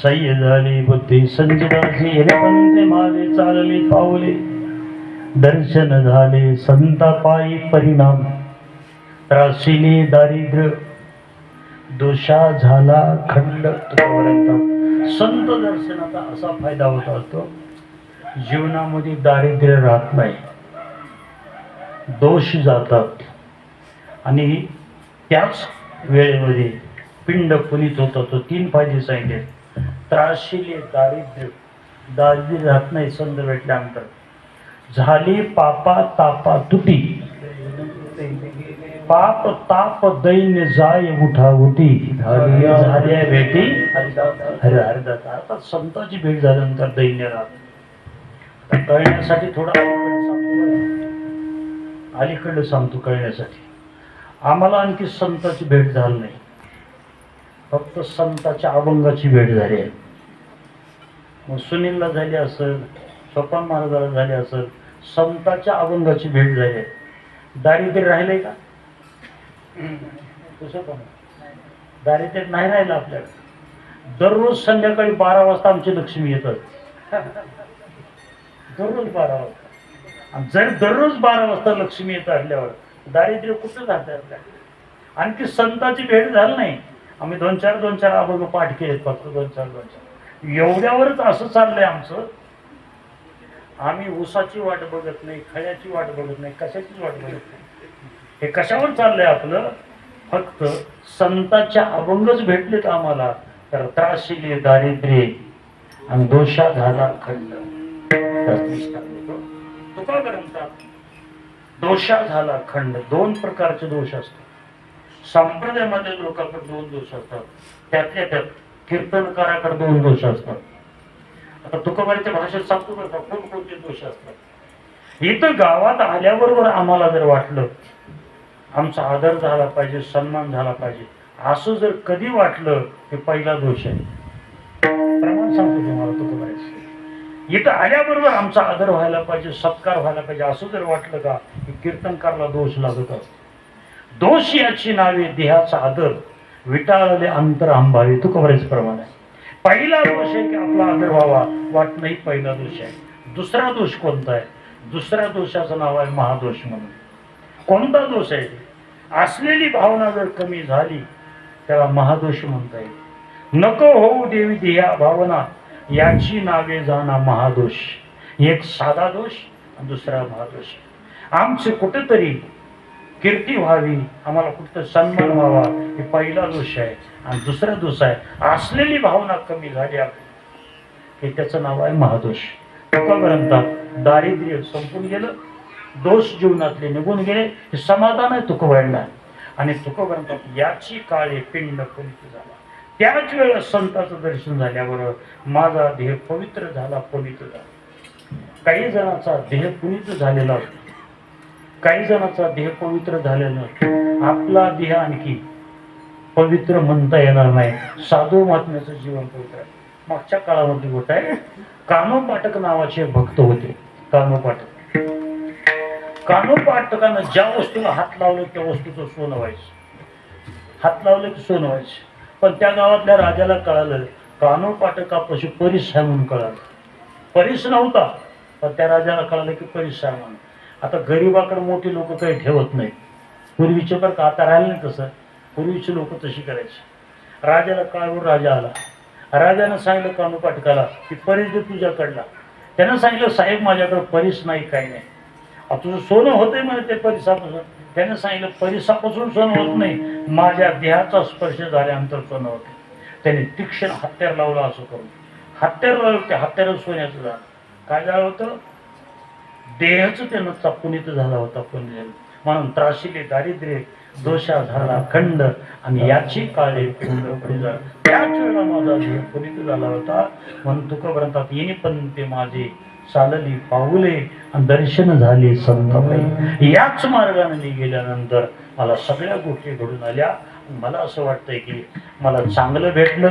सह्य झाली बुद्धी संचिताची हिरपंते माझे चालले पावले दर्शन झाले संतापायी परिणाम त्रासिले दारिद्र्य दोषा झाला खंड तुझ्यापर्यंत संत दर्शनाचा असा फायदा होत असतो जीवनामध्ये दारिद्र्य राहत नाही दोष जातात आणि त्याच वेळेमध्ये पिंड पुनीत होता तो 3 फायदे सांगितले त्रासिले दारिद्र्य राहत नाही संत भेटल्यानंतर झाली पापा तापा तुटी पाप ताप दैन जाय उठा उठी झाल्या भेटी हरे हरदाता आता संताची भेट झाल्यानंतर दैन्य राहत कळण्यासाठी थोडा अलीकडे सांगतो कळण्यासाठी आम्हाला आणखी संताची भेट झाली नाही फक्त संताच्या अभंगाची भेट झाली आहे मग सुनीलला झाली असेल सोपान महाराजाला झाली असेल संताच्या अभंगाची भेट झाली आहे दारिद्र्य राहिलंय का तसं पण दारिद्र्य नाही राहिलं आपल्याला दररोज संध्याकाळी 12 वाजता आमची लक्ष्मी येतात दररोज 12 वाजता आणि जर दररोज 12 वाजता लक्ष्मी येत असल्यावर दारिद्र्य कुठं जातं आपल्याला आणखी संताची भेट झाली नाही आम्ही 2-4 अभंग पाठ केलेत फक्त 2-4 एवढ्यावरच असं चाललंय आमचं आम्ही ऊसाची वाट बघत नाही खळ्याची वाट बघत नाही कशाचीच वाट बघत नाही हे कशावर चाललंय आपलं फक्त संताच्या अभंगच भेटलेत आम्हाला तर त्रासिले दारिद्र्य आणि दोषा झाला खंड तुका ग्रंथात दोषा झाला खंड 2 प्रकारचे दोष असतात संप्रदायामध्ये लोकांकडे 2 दोष असतात त्यातल्या त्यात कीर्तनकाराकडे 2 दोष असतात आता तुकोबांच्या भाषेत सांगतो का कोणकोणते दोष असतात इथं गावात आल्याबरोबर आम्हाला जर वाटलं आमचा आदर झाला पाहिजे सन्मान झाला पाहिजे असं जर कधी वाटलं की पहिला दोष आहे प्रमाण सांगतो तुम्हाला तुकोबांचं इथं आल्याबरोबर आमचा आदर व्हायला पाहिजे सत्कार व्हायला पाहिजे असं जर वाटलं का की कीर्तनकारला दोष लागत असतो दोष याची नावे देहाचा आदर विटाळले अंतर आंबावे तुकोबांचं प्रमाण आहे पहिला दोष आहे की आपला आदर व्हावा वाटणं ही पहिला दोष आहे दुसरा दोष कोणता आहे दुसऱ्या दोषाचं नाव आहे महादोष म्हणून कोणता दोष आहे असलेली भावना जर कमी झाली त्याला महादोष म्हणता येईल नको होऊ देवी देहा भावना याची नावे जाणा महादोष एक साधा दोष आणि दुसरा महादोष आमचे कुठेतरी कीर्ती व्हावी आम्हाला कुठं सन्मान व्हावा हे पहिला दोष आहे आणि दुसरा दोष आहे असलेली भावना कमी झाली की त्याचं नाव आहे महादोष तुका ग्रंथात दारिद्र्य संपून गेलं दोष जीवनातले निघून गेले हे समाधान आहे तुकोबांना आणि तुका ग्रंथात याची काळे पिंड पुनीत झाला त्याच वेळेला संताचं दर्शन झाल्याबरोबर माझा देह पवित्र झाला पुनीत झाला काही जणांचा देह पुनीत झालेला असतो काही जणांचा देह पवित्र झालेला नसतो आपला देह आणखी पवित्र म्हणता येणार नाही साधू महात्म्याचं जीवन पवित्र आहे मागच्या काळामध्ये गोष्ट आहे कानोपाटक नावाचे भक्त होते कानोपाटकानं ज्या वस्तूला हात लावलं त्या वस्तूचं सोनं व्हायचं हात लावलं की सोनं व्हायचं पण त्या गावातल्या राजाला कळालं कानोपाटकापाशी परीस आहे म्हणून कळालं परीस नव्हता पण त्या राजाला कळालं की परीस आहे म्हणून आता गरीबाकडे मोठी लोक काही ठेवत नाही पूर्वीचे बरं का आता राहिलं नाही तसं पूर्वीचे लोक तशी करायची राजाला कळावर राजा आला राजानं सांगितलं कानूपाटकाला की परीस दे तुझ्याकडला. त्यानं सांगितलं साहेब माझ्याकडे परीस नाही, काही नाही. आता तुझं सोनं होतंय म्हणे ते परिसापासून. त्यानं सांगितलं परिसापासून सोनं होत नाही, माझ्या देहाचा स्पर्श झाल्यानंतर सोनं होते. त्याने तीक्ष्ण हत्यार लावलं. असं करून हत्यार लावलं, त्या हत्यार सोन्याचं झालं. काय झालं होतं, देहाचं त्यानं पुनीत झाला होता. म्हणून त्रासिले दारिद्र्य दोषा झाला खंड आणि याची काळे त्याच वेळेला माझा देह पुनीत झाला होता. म्हणून तुकोबंतात येणे पण ते माझे चालली पाऊले आणि दर्शन झाले संतबाई. याच मार्गाने मी गेल्यानंतर मला सगळ्या गोष्टी घडून आल्या. मला असं वाटतंय की मला चांगलं भेटलं,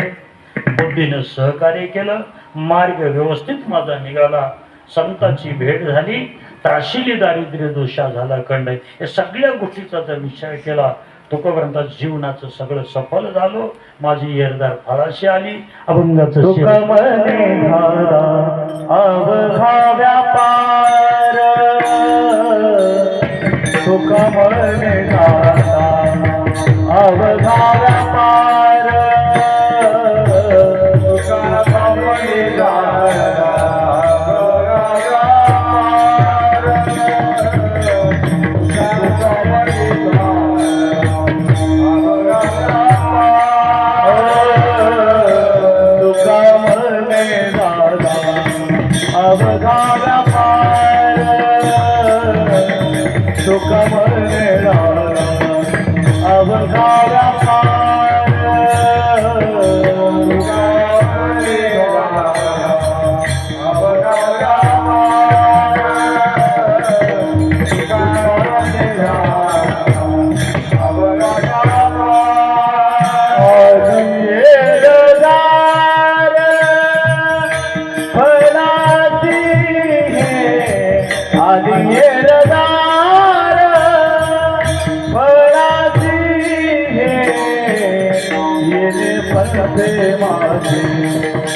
बुद्धीनं सहकार्य केलं, मार्ग व्यवस्थित माझा निघाला, संतांची भेट झाली, त्राशिली दारिद्र्य दोषा झाला खंड. या सगळ्या गोष्टीचा जर विचार केला तुकोबंतात जीवनाचं सगळं सफल झालो. माझी येरदार फळाशी आली. अभंगाचं अवघा व्यापार सुखमने झाला अवघा व्यापार सुखमने झाला अवघा व्यापार सुखमने झाला अवघा व्यापार सुखमने झाला अवघा व्यापार सुखमने झाला अवघा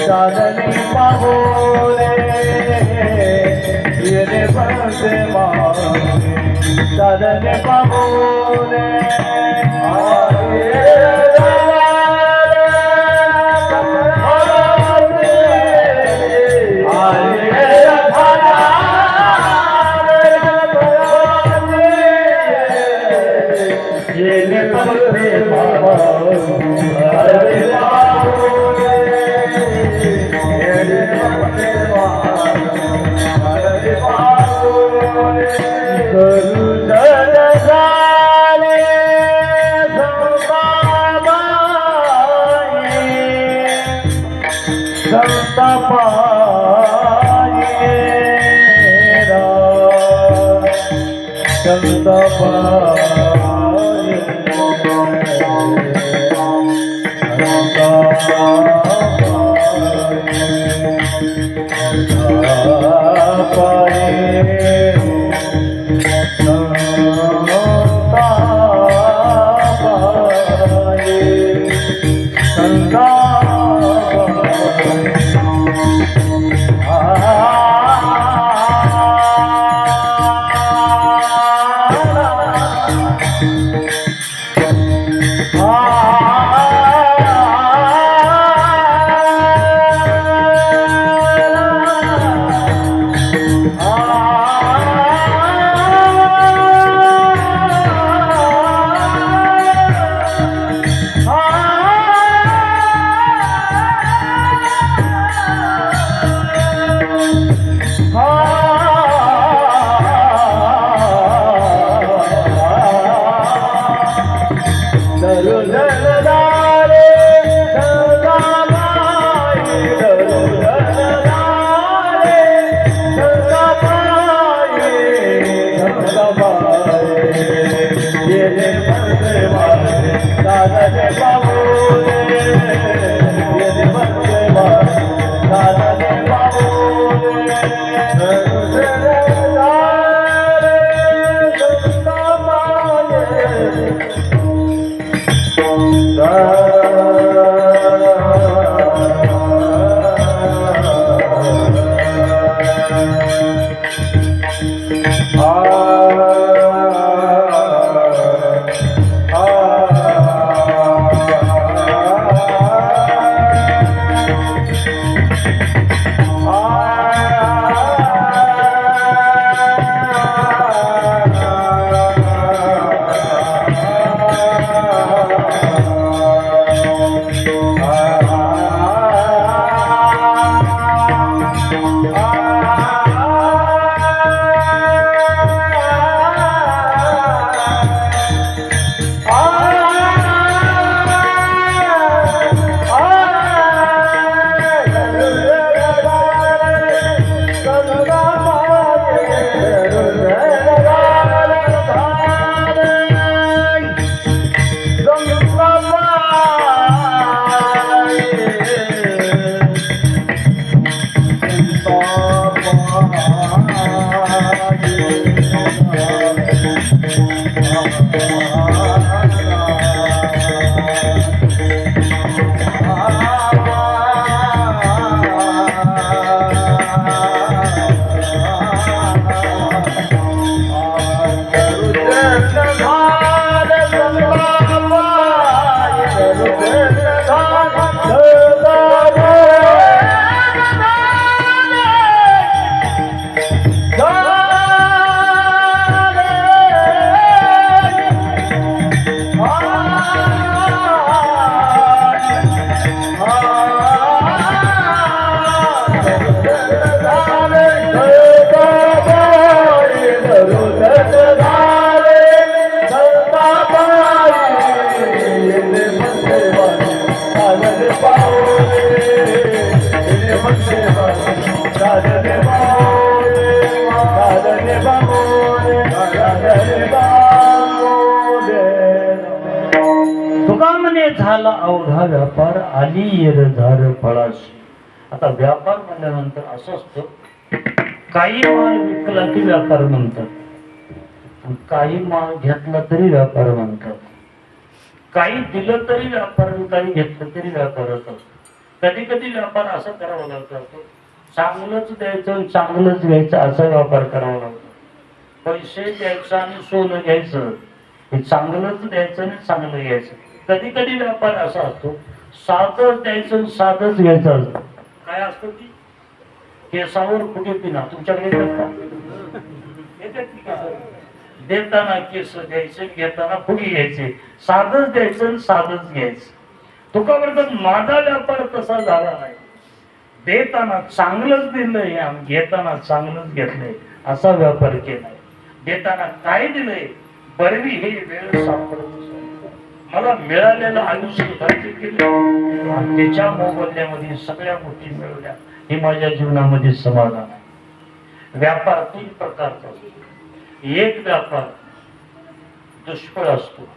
चांदनी पागोरे येरे बंदे मारे चांदनी पागोरे Ah तुका म्हणे झाला अवघा व्यापार आली येरधार फळाशी. आता व्यापार म्हणल्यानंतर असं असतं, काही माल विकला की व्यापार म्हणतात, आणि काही माल घेतला तरी व्यापार म्हणतात, काही दिलं तरी व्यापार, काही घेतलं तरी व्यापार होतात. कधी कधी व्यापार असा करावा लागतो, चांगलंच द्यायचं आणि चांगलंच घ्यायचं असा व्यापार करावा लागतो. पैसे द्यायचं आणि सोनं घ्यायचं, हे चांगलंच द्यायचं आणि चांगलं घ्यायचं. कधी कधी व्यापार असा असतो, साधंच द्यायचं आणि साधंच घ्यायचं असतं. काय असतं ती केसावर कुठे पिना तुमच्याकडे येतात का? येतात की केसावर? देताना केस द्यायचे, घेताना फुगी घ्यायचे, साधंच द्यायचं आणि साधंच घ्यायचं. तुका म्हणतात माझा व्यापार तसा झाला नाही, देताना चांगलंच दिलंय आणि घेताना चांगलंच घेतलंय असा व्यापार केलाय. देताना काय दिलंय, बरवी हे वेळ सापडत मला मिळालेलं आयुष्य खर्च केलं आणि त्याच्या मोबदल्यामध्ये सगळ्या गोष्टी मिळवल्या, हे माझ्या जीवनामध्ये समाधान आहे. व्यापार 3 प्रकारचा असतो. एक व्यापार दुष्फळ असतो,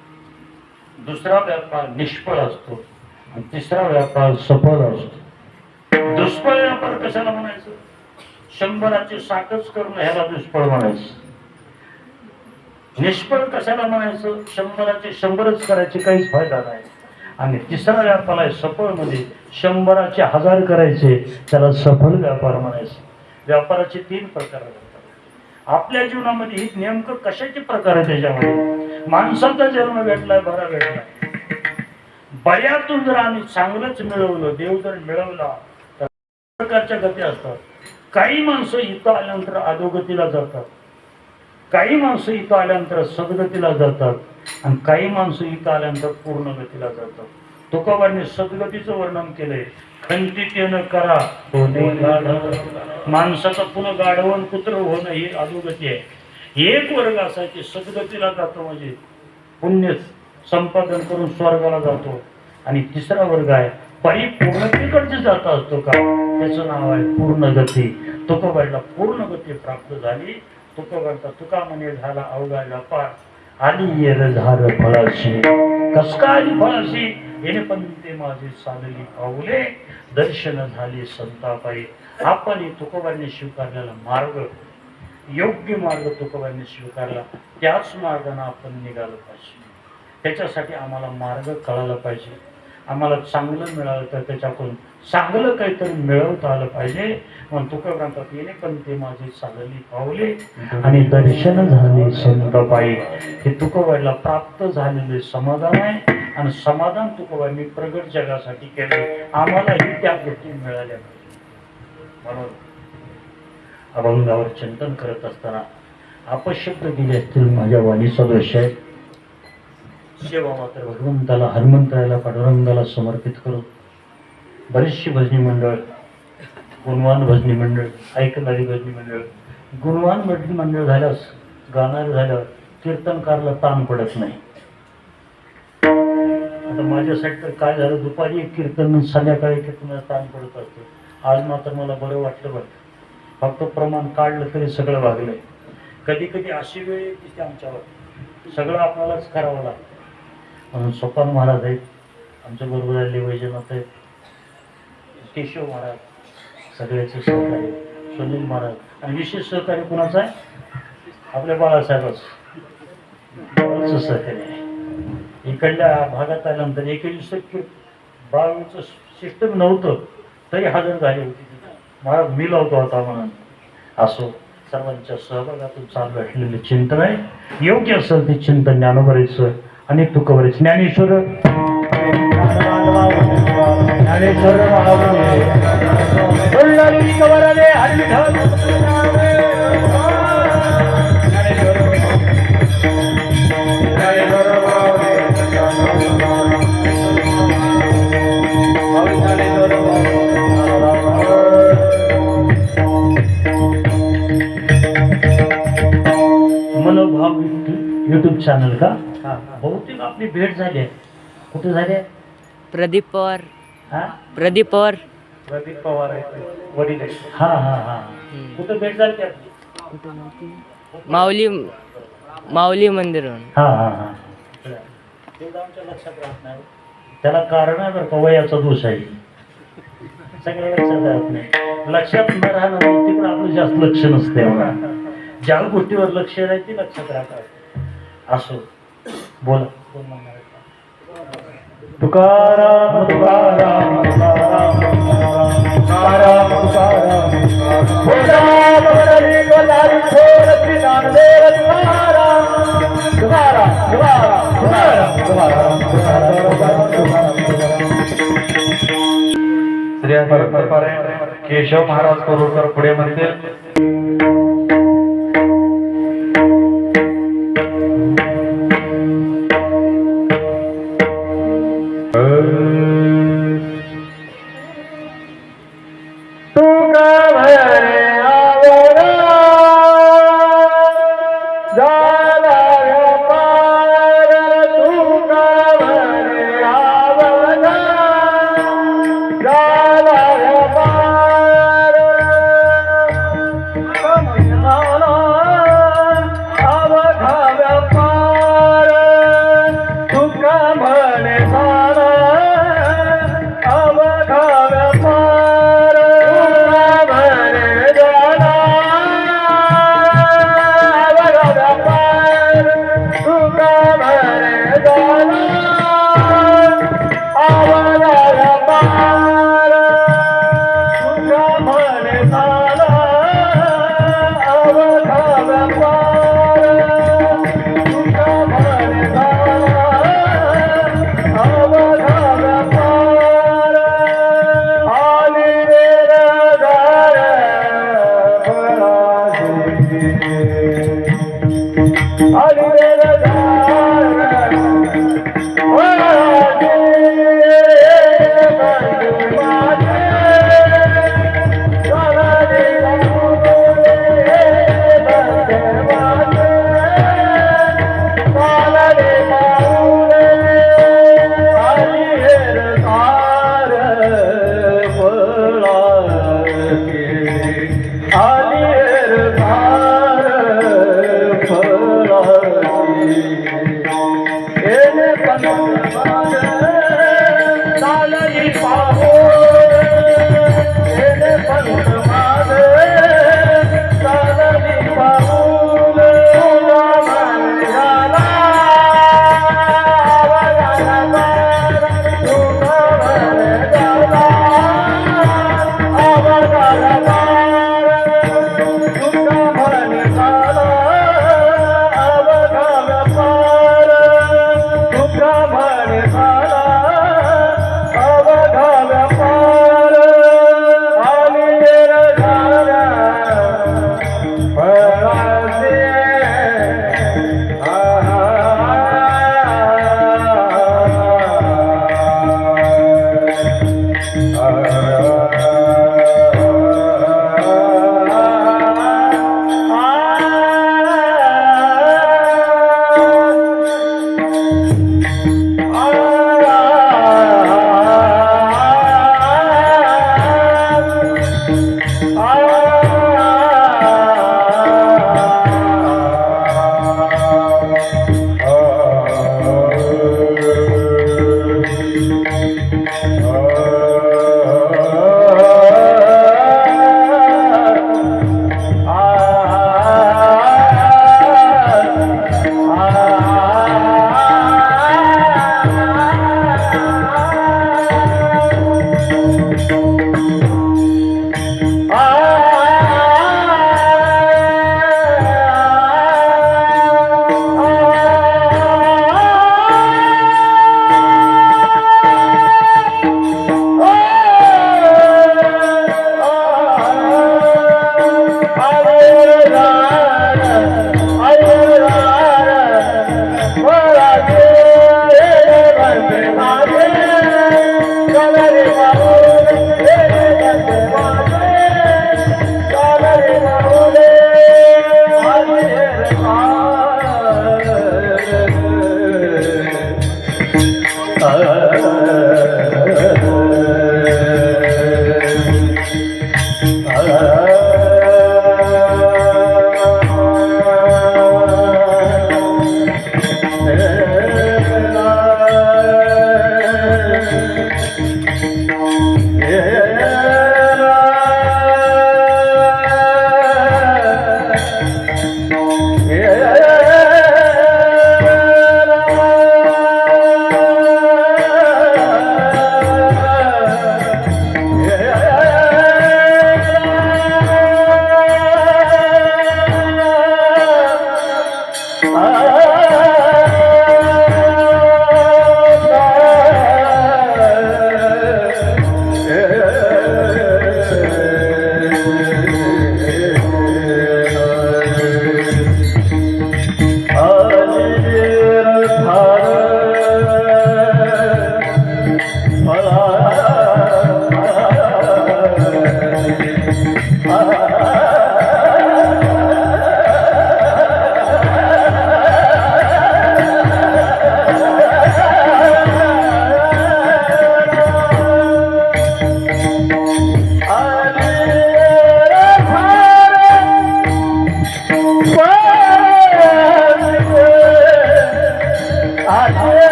दुसरा व्यापार निष्फळ असतो, आणि तिसरा व्यापार सफल असतो. दुष्फळ व्यापार कशाला म्हणायचं? 100ची 60च करणं ह्याला दुष्फळ म्हणायचं. निष्फळ कशाला म्हणायचं? 100चे 100च करायचे काहीच फायदा नाही. आणि तिसरा व्यापार आहे सफळ मध्ये 100चे 1000 करायचे, त्याला सफल व्यापार म्हणायचं. व्यापाराचे 3 प्रकार आहेत. आपल्या जीवनामध्ये ही नेमकं कशाचे प्रकार आहे? त्याच्यामध्ये माणसाचा जन्म भेटलाय, बरा भेटलाय, बऱ्यातून जर आम्ही चांगलंच मिळवलं, देव जर मिळवला तर प्रकारच्या गती असतात. काही माणसं इथं आल्यानंतर अधोगतीला जातात, काही माणसं इथं आल्यानंतर सद्गतीला जातात, आणि काही माणसं इथं आल्यानंतर पूर्ण गतीला जातात. तुकोबांनी सद्गतीचं वर्णन केलंय, खंडितेन करा माणसाचं पुन्हा गाढवण पुत्र होणं ही अधोगती आहे. एक वर्ग असा की सद्गतीला जातो, म्हणजे पुण्य संपादन करून स्वर्गाला जातो, आणि तिसरा वर्ग आहे परिपूर्णतेकडचे जात असतो का, त्याचं नाव आहे पूर्णगती. तुकोबाईला पूर्णगती प्राप्त झाली. तुकोबाईचा तुका म्हणे झाला अवघा व्यापार आली येरधार फळाशी. कस का आली फळाशी? येणे पण ते माझे चालली पाऊले दर्शन झाले संतापाई. आपण तुकोबांनी स्वीकारलेला मार्ग, योग्य मार्ग तुकोबांनी स्वीकारला, त्याच मार्गाने आपण निघालं पाहिजे. त्याच्यासाठी आम्हाला मार्ग कळायला पाहिजे. आम्हाला चांगलं मिळालं तर त्याच्याकडून चांगलं काहीतरी मिळवता आलं पाहिजे. म्हणून तुका ग्रंथात येणे पण ते माझे चालली पावले आणि दर्शन झाले संतापाई. हे तुकोबाईला प्राप्त झालेले समाधान आहे, आणि समाधान तुकोबाईंनी प्रगट जगासाठी केले. आम्हालाही त्या गोष्टी मिळाल्या पाहिजे. म्हणून अभंगावर चिंतन करत असताना अपशब्द दिले असतील माझ्या वाणीचा दोष आहे. सेवा मात्र भगवंताला, हनुमंताला, पांडुरंगाला समर्पित करून बरीचशी भजनी मंडळ, गुणवान भजनी मंडळ, ऐकणारी भजनी मंडळ, गुणवान भजनी मंडळ झाल्यास, गाणारे झाल्यावर कीर्तनकारला ताण पडत नाही. आता माझ्यासाठी तर काय झालं, दुपारी एक कीर्तन, संध्याकाळी कीर्तनाला ताण पडत असतो. आज मात्र मला बरं वाटलं बरं, फक्त प्रमाण काढलं तरी सगळं वागलंय. कधी कधी अशी वेळ येते की आमच्यावर सगळं आपल्यालाच करावं लागतं. म्हणून सोपान महाराज आहेत, आमच्या बरोबर आलेले वैजनाथ आहेत, केशव महाराज, सगळ्याचे सहकार्य, सुनील महाराज, आणि विशेष सहकार्य कुणाचं आहे? आपल्या बाळासाहेबच सहकार्य आहे. इकडल्या भागात आल्यानंतर एके दिवसात बाळाचं सिस्टम नव्हतं तरी हजर झाली होती. महाराज मी लावतो आता म्हणून. असो, सर्वांच्या सहभागातून चालू असलेले चिंतन आहे. योग्य असेल ते चिंतन ज्ञानोबरेचं आणि तुकवरेच. ज्ञानेश्वर ज्ञानेश्वर मनोभाव यूट्यूब चॅनल का? बहुतेक आपली भेट झाली आहे. कुठे झाली आहे? प्रदीप पवार. हा, प्रदीप पवार. प्रदीप पवार आहे, वडील आहे. हा हा हा, कुठे भेट झाली ती आपली? माऊली मंदिरवरून. हा हा हा, तेवढं आमच्या लक्षात राहत नाही. त्याला कारण आहे बरं का, वयाचा दोष आहे. सगळ्या लक्षात राहत नाही. लक्षात न राहणं तिकडं आपलं जास्त लक्ष नसते. ज्या गोष्टीवर लक्ष राहते लक्षात राहतात. असो, बोला. कोण म्हणणार आहे? तुकाराम तुकाराम तुकाराम तुकाराम तुकाराम तुकाराम केशव महाराज कोरोडकर पुढे म्हणतील.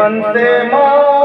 पंते माझे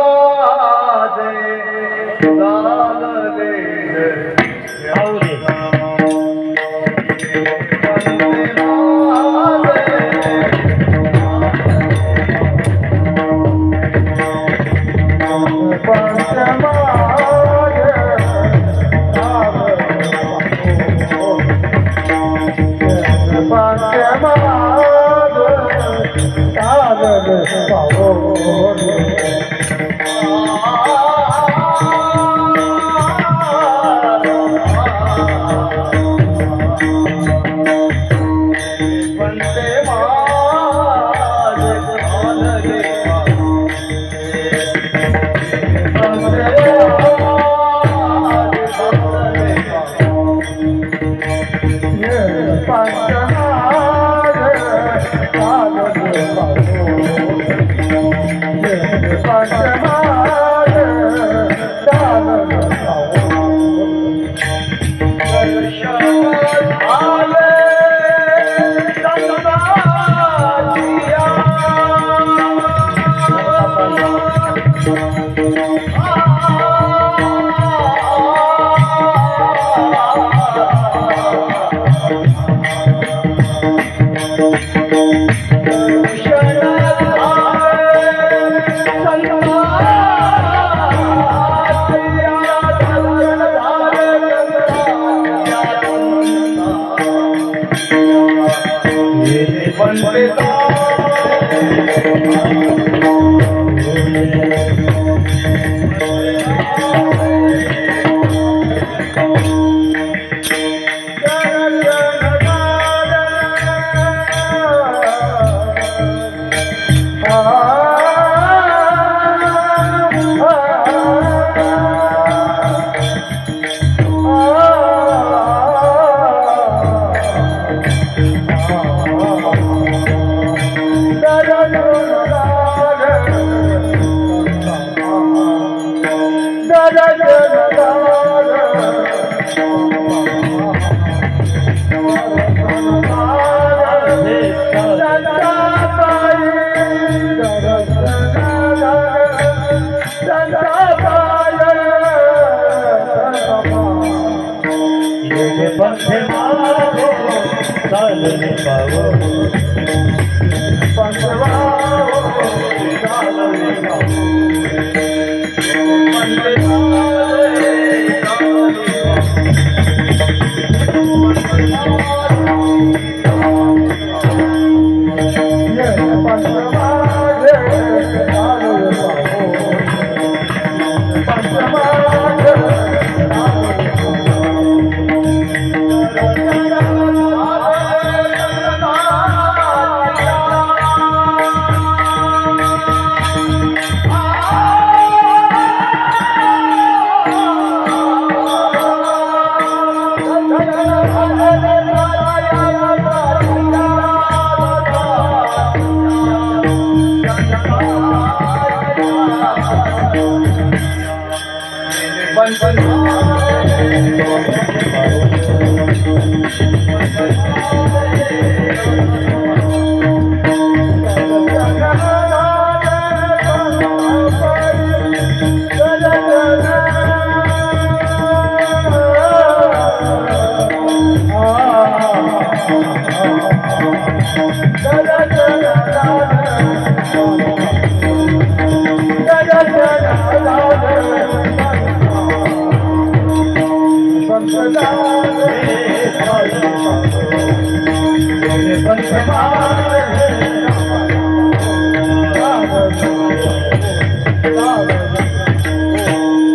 चालले राहू दे.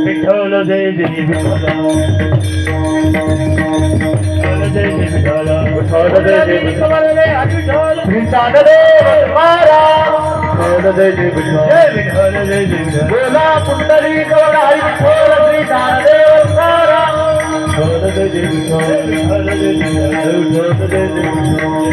विठ्ठल जय जय विठ्ठल, विठ्ठल जय जय विठ्ठल, विठ्ठल जय जय विठ्ठल, श्री चांददेव महाराज, विठ्ठल जय जय विठ्ठल, जय विठ्ठल जय जय विठ्ठल, बोला पुंडलिक हरी विठ्ठल, श्री चांददेव महाराज, विठ्ठल जय जय विठ्ठल, विठ्ठल जय जय विठ्ठल, विठ्ठल जय जय विठ्ठल.